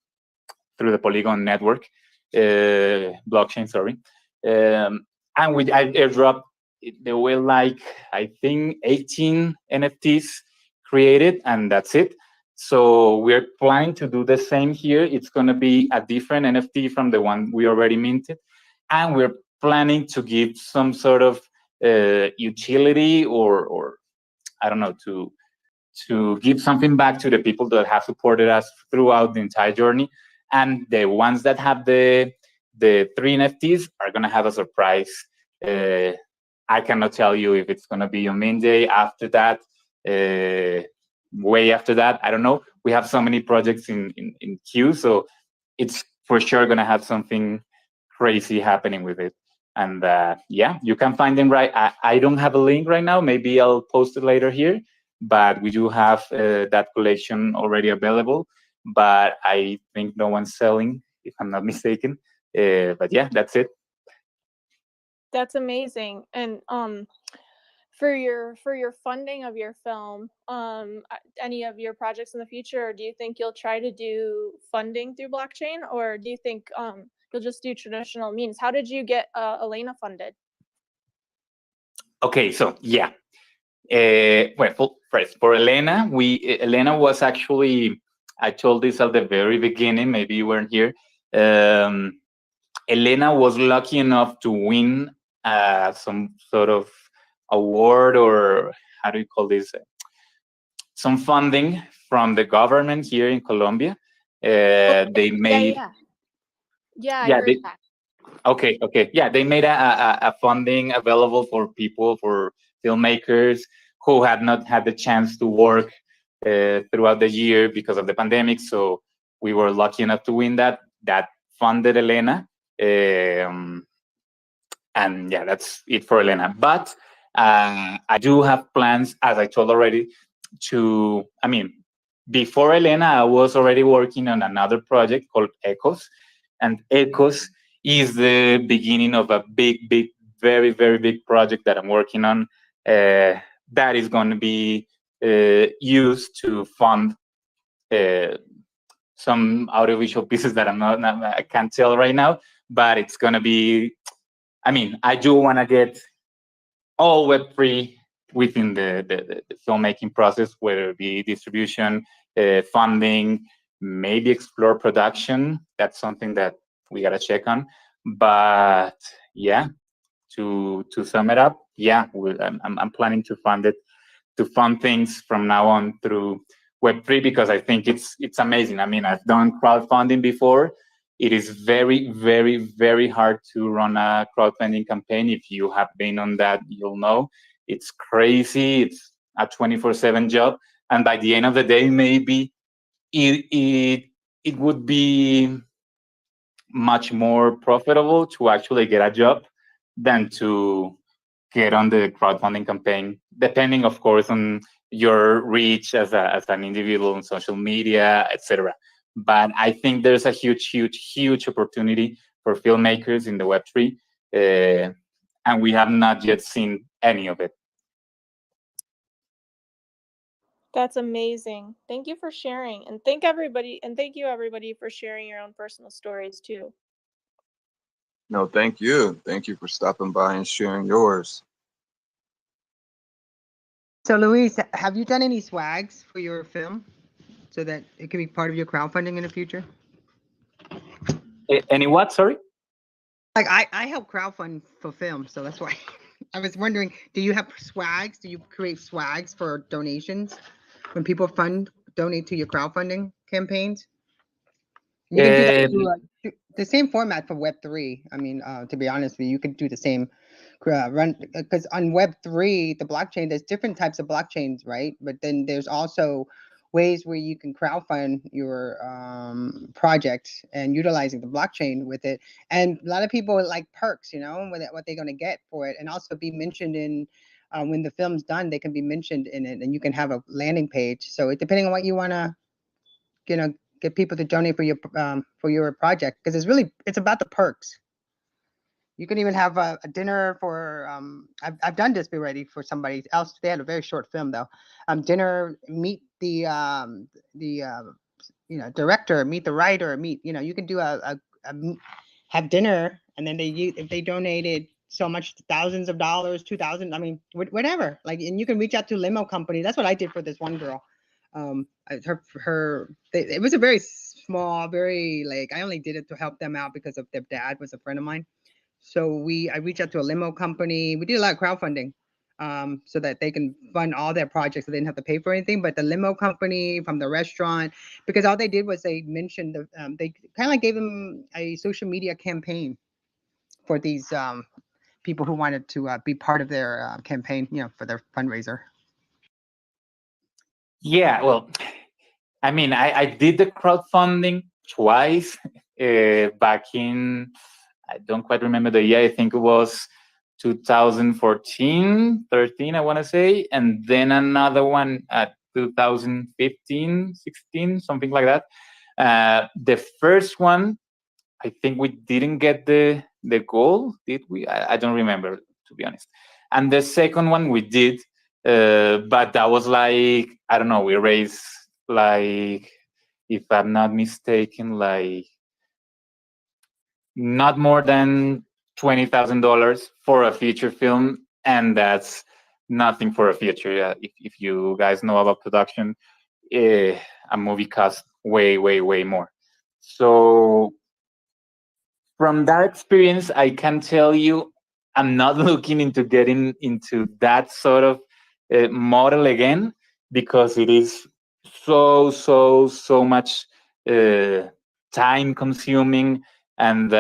network blockchain. Sorry, and I airdropped. There were like, I think, 18 NFTs created, and that's it. So we're planning to do the same here. It's going to be a different NFT from the one we already minted, and we're planning to give some sort of utility or I don't know, to give something back to the people that have supported us throughout the entire journey. And the ones that have the 3 NFTs are going to have a surprise. I cannot tell you if it's going to be on mint day, after that, way after that. I don't know. We have so many projects in queue, so it's for sure going to have something crazy happening with it. And yeah, you can find them right. I don't have a link right now. Maybe I'll post it later here. But we do have that collection already available. But I think no one's selling, if I'm not mistaken. But yeah, that's it. That's amazing. And for your funding of your film, any of your projects in the future, do you think you'll try to do funding through blockchain, or do you think you'll just do traditional means? How did you get Elena funded? Okay, so yeah. Well, first for Elena, Elena was actually, I told this at the very beginning, maybe you weren't here. Elena was lucky enough to win some sort of award, or how do you call this? Some funding from the government here in Colombia. They made. Yeah, I heard that. Okay. Yeah, they made a funding available for people, for filmmakers who had not had the chance to work throughout the year because of the pandemic. So we were lucky enough to win that. That funded Elena. And yeah, that's it for Elena. But I do have plans, as I told already, before Elena, I was already working on another project called Echoes. And Echoes is the beginning of a big, very, very big project that I'm working on that is going to be used to fund some audiovisual pieces that I can't tell right now, but it's going to be, I do want to get all Web3 within the filmmaking process, whether it be distribution, funding, maybe explore production. That's something that we got to check on. But yeah, to sum it up, yeah, I'm planning to fund things from now on through Web3 because I think it's amazing. I've done crowdfunding before. It is very, very, very hard to run a crowdfunding campaign. If you have been on that, you'll know. It's crazy. It's a 24/7 job. And by the end of the day, maybe it would be much more profitable to actually get a job than to get on the crowdfunding campaign, depending, of course, on your reach as an individual on social media, etc. But I think there's a huge opportunity for filmmakers in the Web3, and we have not yet seen any of it. That's amazing. Thank you for sharing, and thank you everybody for sharing your own personal stories too. No, thank you. Thank you for stopping by and sharing yours. So, Luis, have you done any swags for your film so that it can be part of your crowdfunding in the future? Any what? Sorry? Like I help crowdfund for film, so that's why I was wondering, do you have swags? Do you create swags for donations when people donate to your crowdfunding campaigns? You can do that through the same format for Web3. To be honest with you, you could do the same run, because on Web3, the blockchain, there's different types of blockchains, right? But then there's also ways where you can crowdfund your project and utilizing the blockchain with it. And a lot of people like perks, what they're going to get for it, and also be mentioned in when the film's done, they can be mentioned in it, and you can have a landing page. So depending on what you want to, get people to donate for your project, because it's about the perks. You can even have a dinner for I've done this already for somebody else. They had a very short film though. Dinner, meet the director, meet the writer, you can do have dinner, and then if they donated so much, thousands of dollars, 2,000, whatever, and you can reach out to limo company. That's what I did for this one girl. It was a very small, I only did it to help them out because of their dad was a friend of mine. So I reached out to a limo company. We did a lot of crowdfunding so that they can fund all their projects, so they didn't have to pay for anything. But the limo company, from the restaurant, because all they did was they mentioned they kind of gave them a social media campaign for these people who wanted to be part of their campaign, for their fundraiser. Yeah, well, I did the crowdfunding twice back in, I don't quite remember the year. I think it was 2014, 13, I want to say. And then another one at 2015, 16, something like that. The first one, I think we didn't get the goal, did we? I don't remember, to be honest. And the second one we did, but that was I don't know, we raised if I'm not mistaken, not more than $20,000 for a feature film, and that's nothing for a feature. If you guys know about production, a movie costs way more. So from that experience, I can tell you, I'm not looking into getting into that sort of model again, because it is so much time consuming. And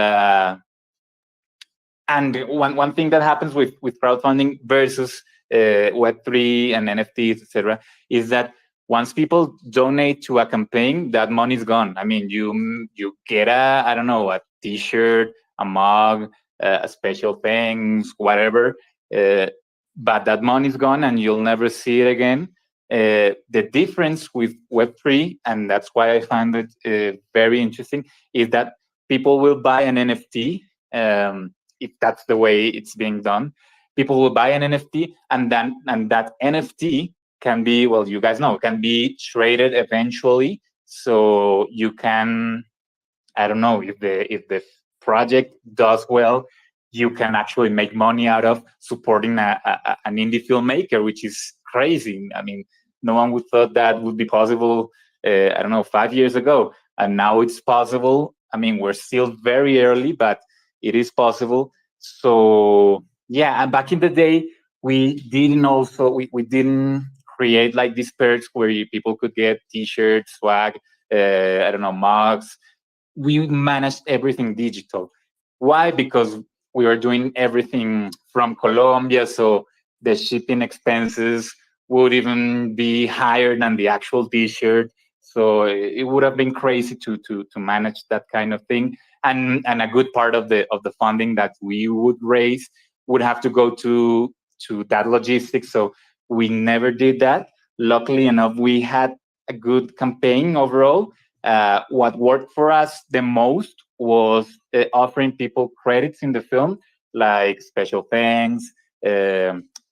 one thing that happens with crowdfunding versus Web3 and NFTs, etc., is that once people donate to a campaign, that money's gone. I mean, you get a, I don't know, a T-shirt, a mug, a special things, whatever, but that money's gone and you'll never see it again. The difference with Web3, and that's why I find it very interesting, is that people will buy an NFT, if that's the way it's being done. People will buy an NFT, and that NFT can be, well, you guys know, can be traded eventually. So you can, I don't know, if the project does well, you can actually make money out of supporting an indie filmmaker, which is crazy. I mean, no one would thought that would be possible. I don't know, 5 years ago, and now it's possible. I mean, we're still very early, but it is possible. So yeah, and back in the day, we didn't create like these perks where people could get T-shirts, swag, I don't know, mugs. We managed everything digital. Why? Because we were doing everything from Colombia, so the shipping expenses would even be higher than the actual T-shirt. So it would have been crazy to manage that kind of thing. And a good part of the funding that we would raise would have to go to that logistics. So we never did that. Luckily enough, we had a good campaign overall. What worked for us the most was offering people credits in the film, like special thanks.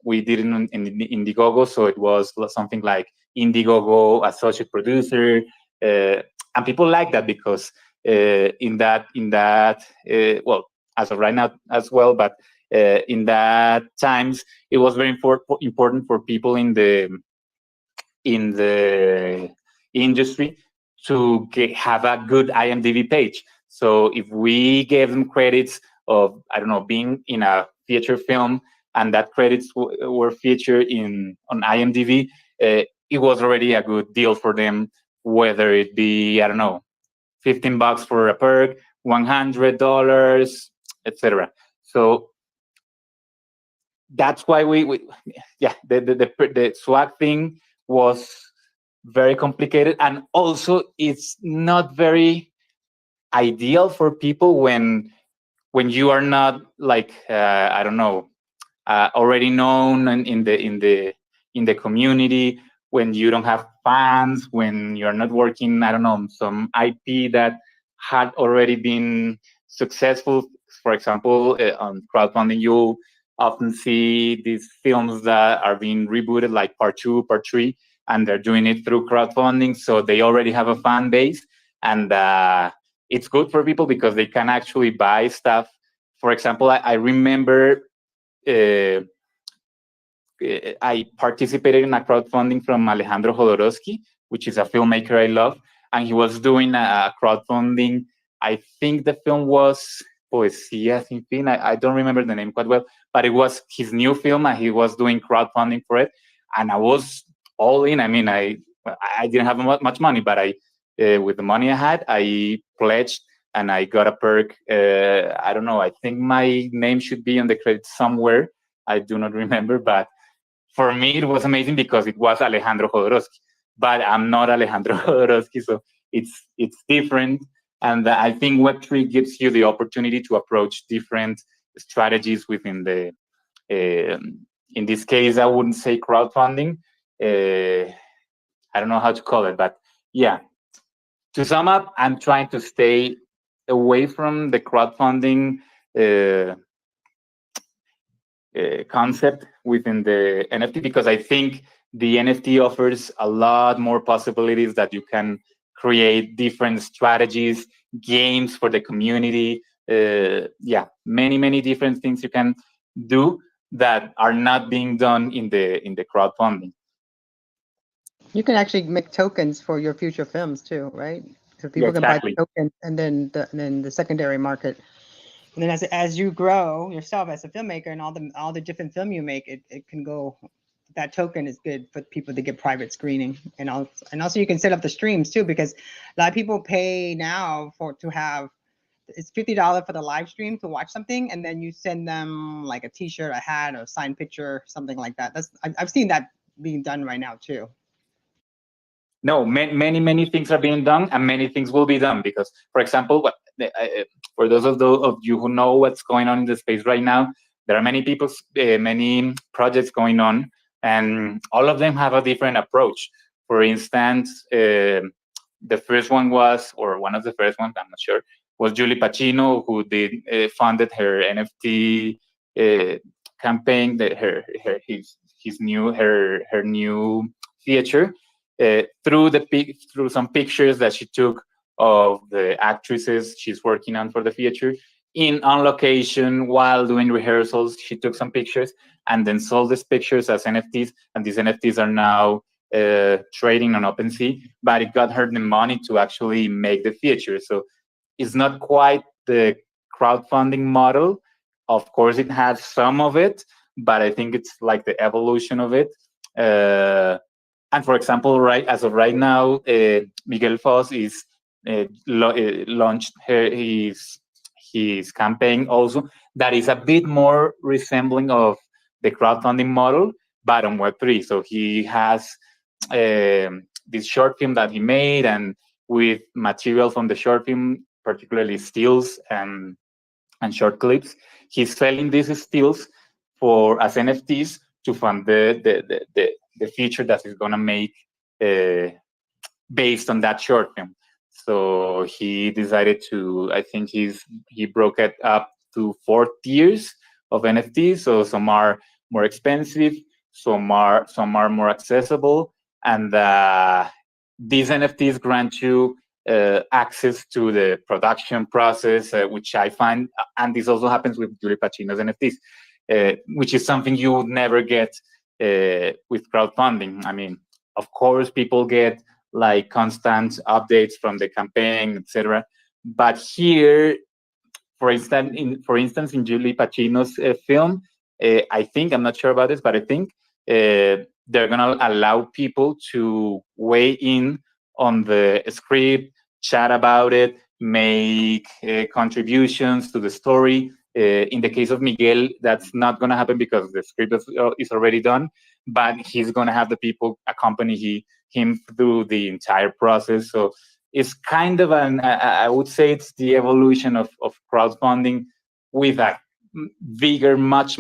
We did it in Indiegogo, so it was something like Indiegogo associate producer, and people like that because in that well, as of right now as well, but in that times it was very important for people in the industry to have a good IMDb page. So if we gave them credits of, I don't know, being in a feature film, and that credits were featured on IMDb, it was already a good deal for them, whether it be, I don't know, $15 for a perk, $100, etc. So that's why yeah, the swag thing was very complicated, and also it's not very ideal for people when you are not like I don't know, already known in the community, when you don't have fans, when you're not working, I don't know, some IP that had already been successful. For example, on crowdfunding, you'll often see these films that are being rebooted, like part 2, part 3, and they're doing it through crowdfunding, so they already have a fan base, and it's good for people because they can actually buy stuff. For example, I remember I participated in a crowdfunding from Alejandro Jodorowsky, which is a filmmaker I love, and he was doing a crowdfunding. I think the film was Poesía Sin Fin. I don't remember the name quite well, but it was his new film, and he was doing crowdfunding for it, and I was all in. I mean, I didn't have much money, but with the money I had, I pledged, and I got a perk. I don't know. I think my name should be on the credits somewhere. I do not remember, but for me, it was amazing because it was Alejandro Jodorowsky, but I'm not Alejandro Jodorowsky, so it's different. And I think Web3 gives you the opportunity to approach different strategies within the, in this case, I wouldn't say crowdfunding. I don't know how to call it, but yeah. To sum up, I'm trying to stay away from the crowdfunding concept within the NFT, because I think the NFT offers a lot more possibilities, that you can create different strategies, games for the community. Yeah, many different things you can do that are not being done in the crowdfunding. You can actually make tokens for your future films too, right? So people Yeah, exactly. can buy the token, and then the secondary market. And then as you grow yourself as a filmmaker, and all the different film you make, it can go. That token is good for people to get private screening, and also you can set up the streams too, because a lot of people pay now to have, it's $50 for the live stream to watch something, and then you send them like a T-shirt, a hat, or a signed picture, something like that. I've seen that being done right now too. no, many things are being done, and many things will be done. Because, for example, for those of you who know what's going on in the space right now, there are many projects going on, and all of them have a different approach. For instance, the first one was, or one of the first ones, I'm not sure, was Julie Pacino, who did funded her NFT campaign, that her new theater, through some pictures that she took of the actresses she's working on for the theater on location while doing rehearsals. She took some pictures and then sold these pictures as NFTs, and these NFTs are now trading on OpenSea. But it got her the money to actually make the theater. So it's not quite the crowdfunding model. Of course, it has some of it, but I think it's like the evolution of it. And for example, as of right now, Miguel Foss is launched his campaign also, that is a bit more resembling of the crowdfunding model, but on Web3. So he has this short film that he made, and with material from the short film, particularly stills and short clips, he's selling these stills as NFTs to fund the feature that he's gonna make based on that short film. So he decided to, I think he broke it up to 4 tiers of NFTs. So some are more expensive, some are more accessible, and these NFTs grant you access to the production process, which I find, and this also happens with Julie Pacino's NFTs, which is something you would never get with crowdfunding. I mean, of course, people get like constant updates from the campaign, etc. But here, for instance, in Julie Pacino's film, I think, I'm not sure about this, but I think they're gonna allow people to weigh in on the script, chat about it, make contributions to the story. In the case of Miguel, that's not gonna happen because the script is already done, but he's gonna have the people accompany him through the entire process. So it's kind of I would say it's the evolution of crowdfunding with a bigger, much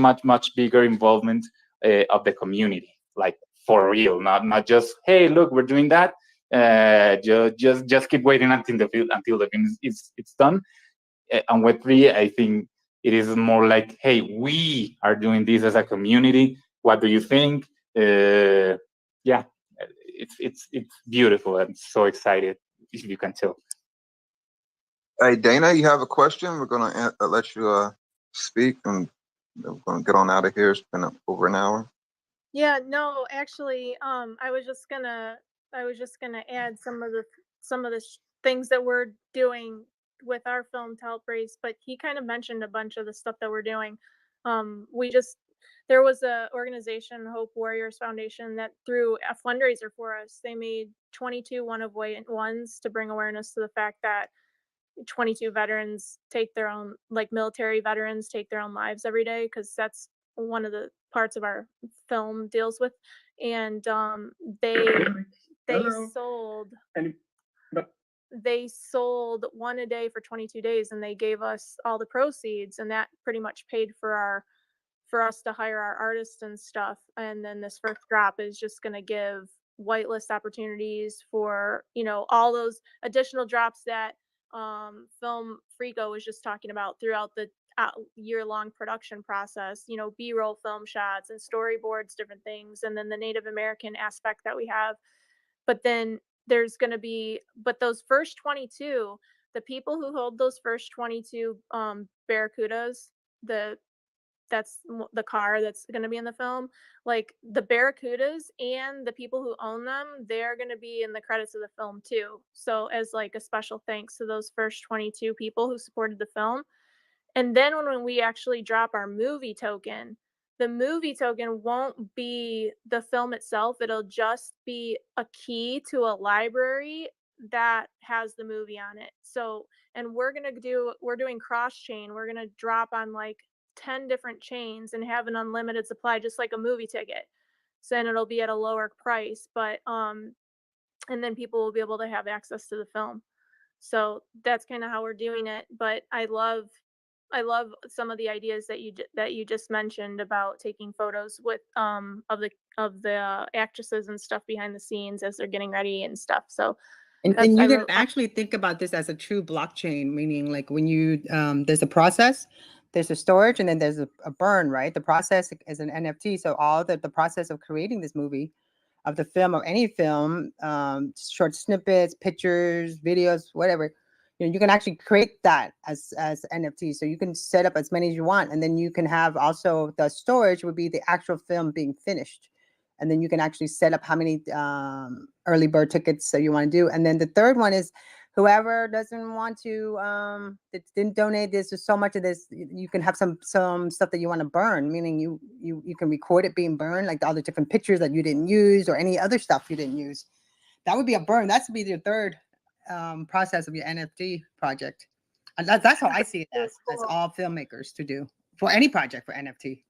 bigger involvement of the community, like for real, not just, hey, look, we're doing that. Just keep waiting until the film it's done. On Web3, I think it is more like, hey, we are doing this as a community. What do you think? Yeah, it's beautiful. I'm so excited, if you can tell. Hey, Dana, you have a question? We're gonna let you speak, and we're gonna get on out of here. It's been over an hour. Yeah, no, actually, I was just gonna add some of the things that we're doing with our film to help raise, but he kind of mentioned a bunch of the stuff that we're doing. There was a organization, Hope Warriors Foundation, that threw a fundraiser for us. They made 22 one of ones to bring awareness to the fact that 22 veterans take their own, like military veterans take their own lives every day, because that's one of the parts of our film deals with. And they sold one a day for 22 days, and they gave us all the proceeds, and that pretty much paid for us to hire our artists and stuff. And then this first drop is just going to give whitelist opportunities for, all those additional drops that Film Frico was just talking about throughout the year-long production process, B-roll film shots and storyboards, different things, and then the Native American aspect that we have. But then there's going to be, those first 22, the people who hold those first 22 Barracudas, that's the car that's going to be in the film, like the Barracudas and the people who own them, they're going to be in the credits of the film too. So as like a special thanks to those first 22 people who supported the film. And then when we actually drop our movie token, the movie token won't be the film itself. It'll just be a key to a library that has the movie on it. So, and we're doing cross chain. We're going to drop on like 10 different chains and have an unlimited supply, just like a movie ticket. So, and it'll be at a lower price. But and then people will be able to have access to the film. So that's kind of how we're doing it. But I love some of the ideas that you just mentioned about taking photos with of the actresses and stuff behind the scenes as they're getting ready and stuff. So and you can actually think about this as a true blockchain, meaning like when you there's a process, there's a storage, and then there's a burn, right? The process is an NFT. So all the process of creating this movie, of the film, or any film, short snippets, pictures, videos, whatever, you can actually create that as NFT. So you can set up as many as you want, and then you can have also the storage would be the actual film being finished, and then you can actually set up how many early bird tickets that you want to do. And then the third one is whoever doesn't want to that didn't donate this or so much of this, you can have some stuff that you want to burn, meaning you can record it being burned, like all the different pictures that you didn't use or any other stuff you didn't use. That would be a burn. That's to be your third process of your NFT project. And that's how I see it as all filmmakers to do for any project for NFT.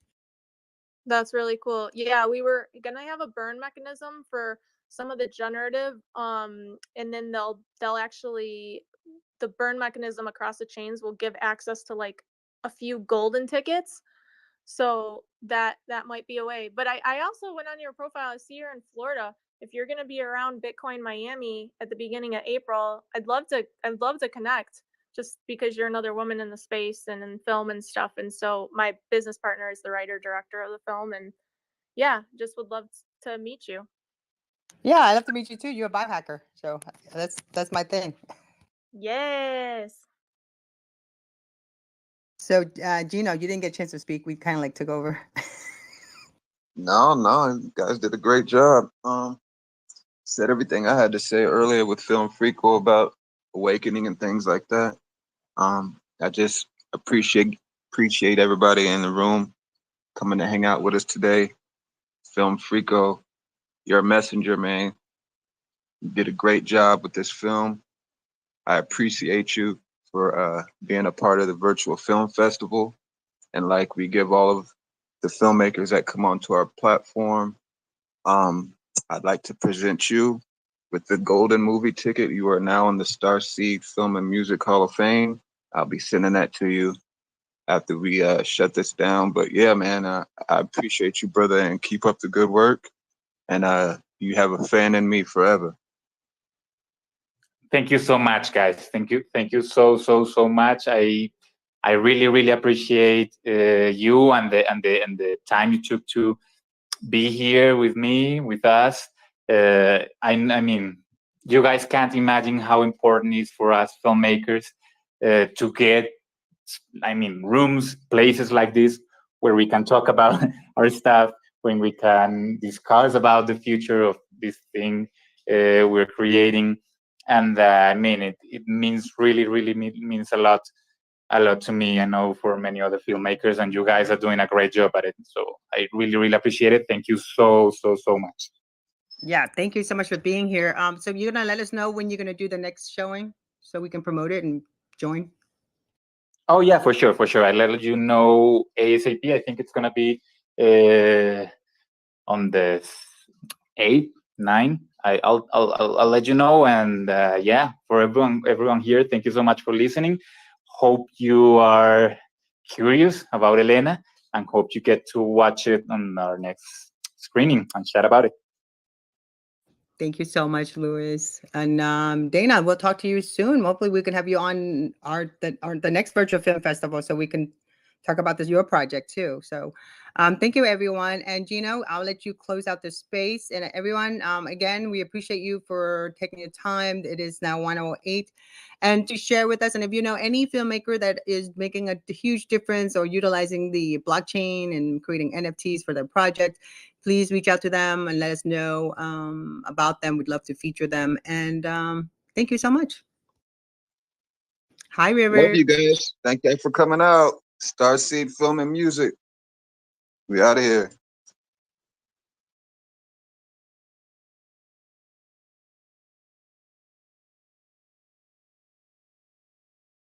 That's really cool. Yeah, we were gonna have a burn mechanism for some of the generative, and then they'll actually, the burn mechanism across the chains will give access to like a few golden tickets. So that might be a way. But I also went on your profile. I see you're in Florida. If you're gonna be around Bitcoin Miami at the beginning of April, I'd love to connect, just because you're another woman in the space and in film and stuff. And so my business partner is the writer director of the film, and yeah, just would love to meet you. Yeah, I'd love to meet you too. You're a biohacker, so that's my thing. Yes. So Gino, you didn't get a chance to speak. We kind of like took over. No, you guys did a great job. Said everything I had to say earlier with Film Freako about awakening and things like that. I just appreciate everybody in the room coming to hang out with us today. Film Freako, you're a messenger, man. You did a great job with this film. I appreciate you for being a part of the virtual film festival. And like we give all of the filmmakers that come onto our platform, I'd like to present you with the Golden Movie Ticket. You are now in the Starseed Film and Music Hall of Fame. I'll be sending that to you after we shut this down. But yeah, man, I appreciate you, brother, and keep up the good work. And you have a fan in me forever. Thank you so much, guys. Thank you so much. I really appreciate you and the time you took to be here with me, with us. I mean, you guys can't imagine how important it is for us filmmakers to get, rooms, places like this where we can talk about our stuff, when we can discuss about the future of this thing we're creating. And it means really means a lot to me. I know for many other filmmakers, and you guys are doing a great job at it. So I really appreciate it. Thank you so much. Yeah, thank you so much for being here. So you're gonna let us know when you're gonna do the next showing so we can promote it and join? Oh yeah, for sure. I'll let you know ASAP. I think it's gonna be on the 8th, 9th. I'll let you know. And yeah, for everyone here, thank you so much for listening. Hope you are curious about Elena, and hope you get to watch it on our next screening and chat about it. Thank you so much, Luis. And Dana, we'll talk to you soon. Hopefully we can have you on the next virtual film festival so we can talk about your project too. So thank you, everyone. And Gino, I'll let you close out the space. And everyone, again, we appreciate you for taking your time. It is now 1:08. And to share with us, and if you know any filmmaker that is making a huge difference or utilizing the blockchain and creating NFTs for their project, please reach out to them and let us know about them. We'd love to feature them. And thank you so much. Hi, River. Love you guys. Thank you for coming out. Starseed Film and Music. We out of here.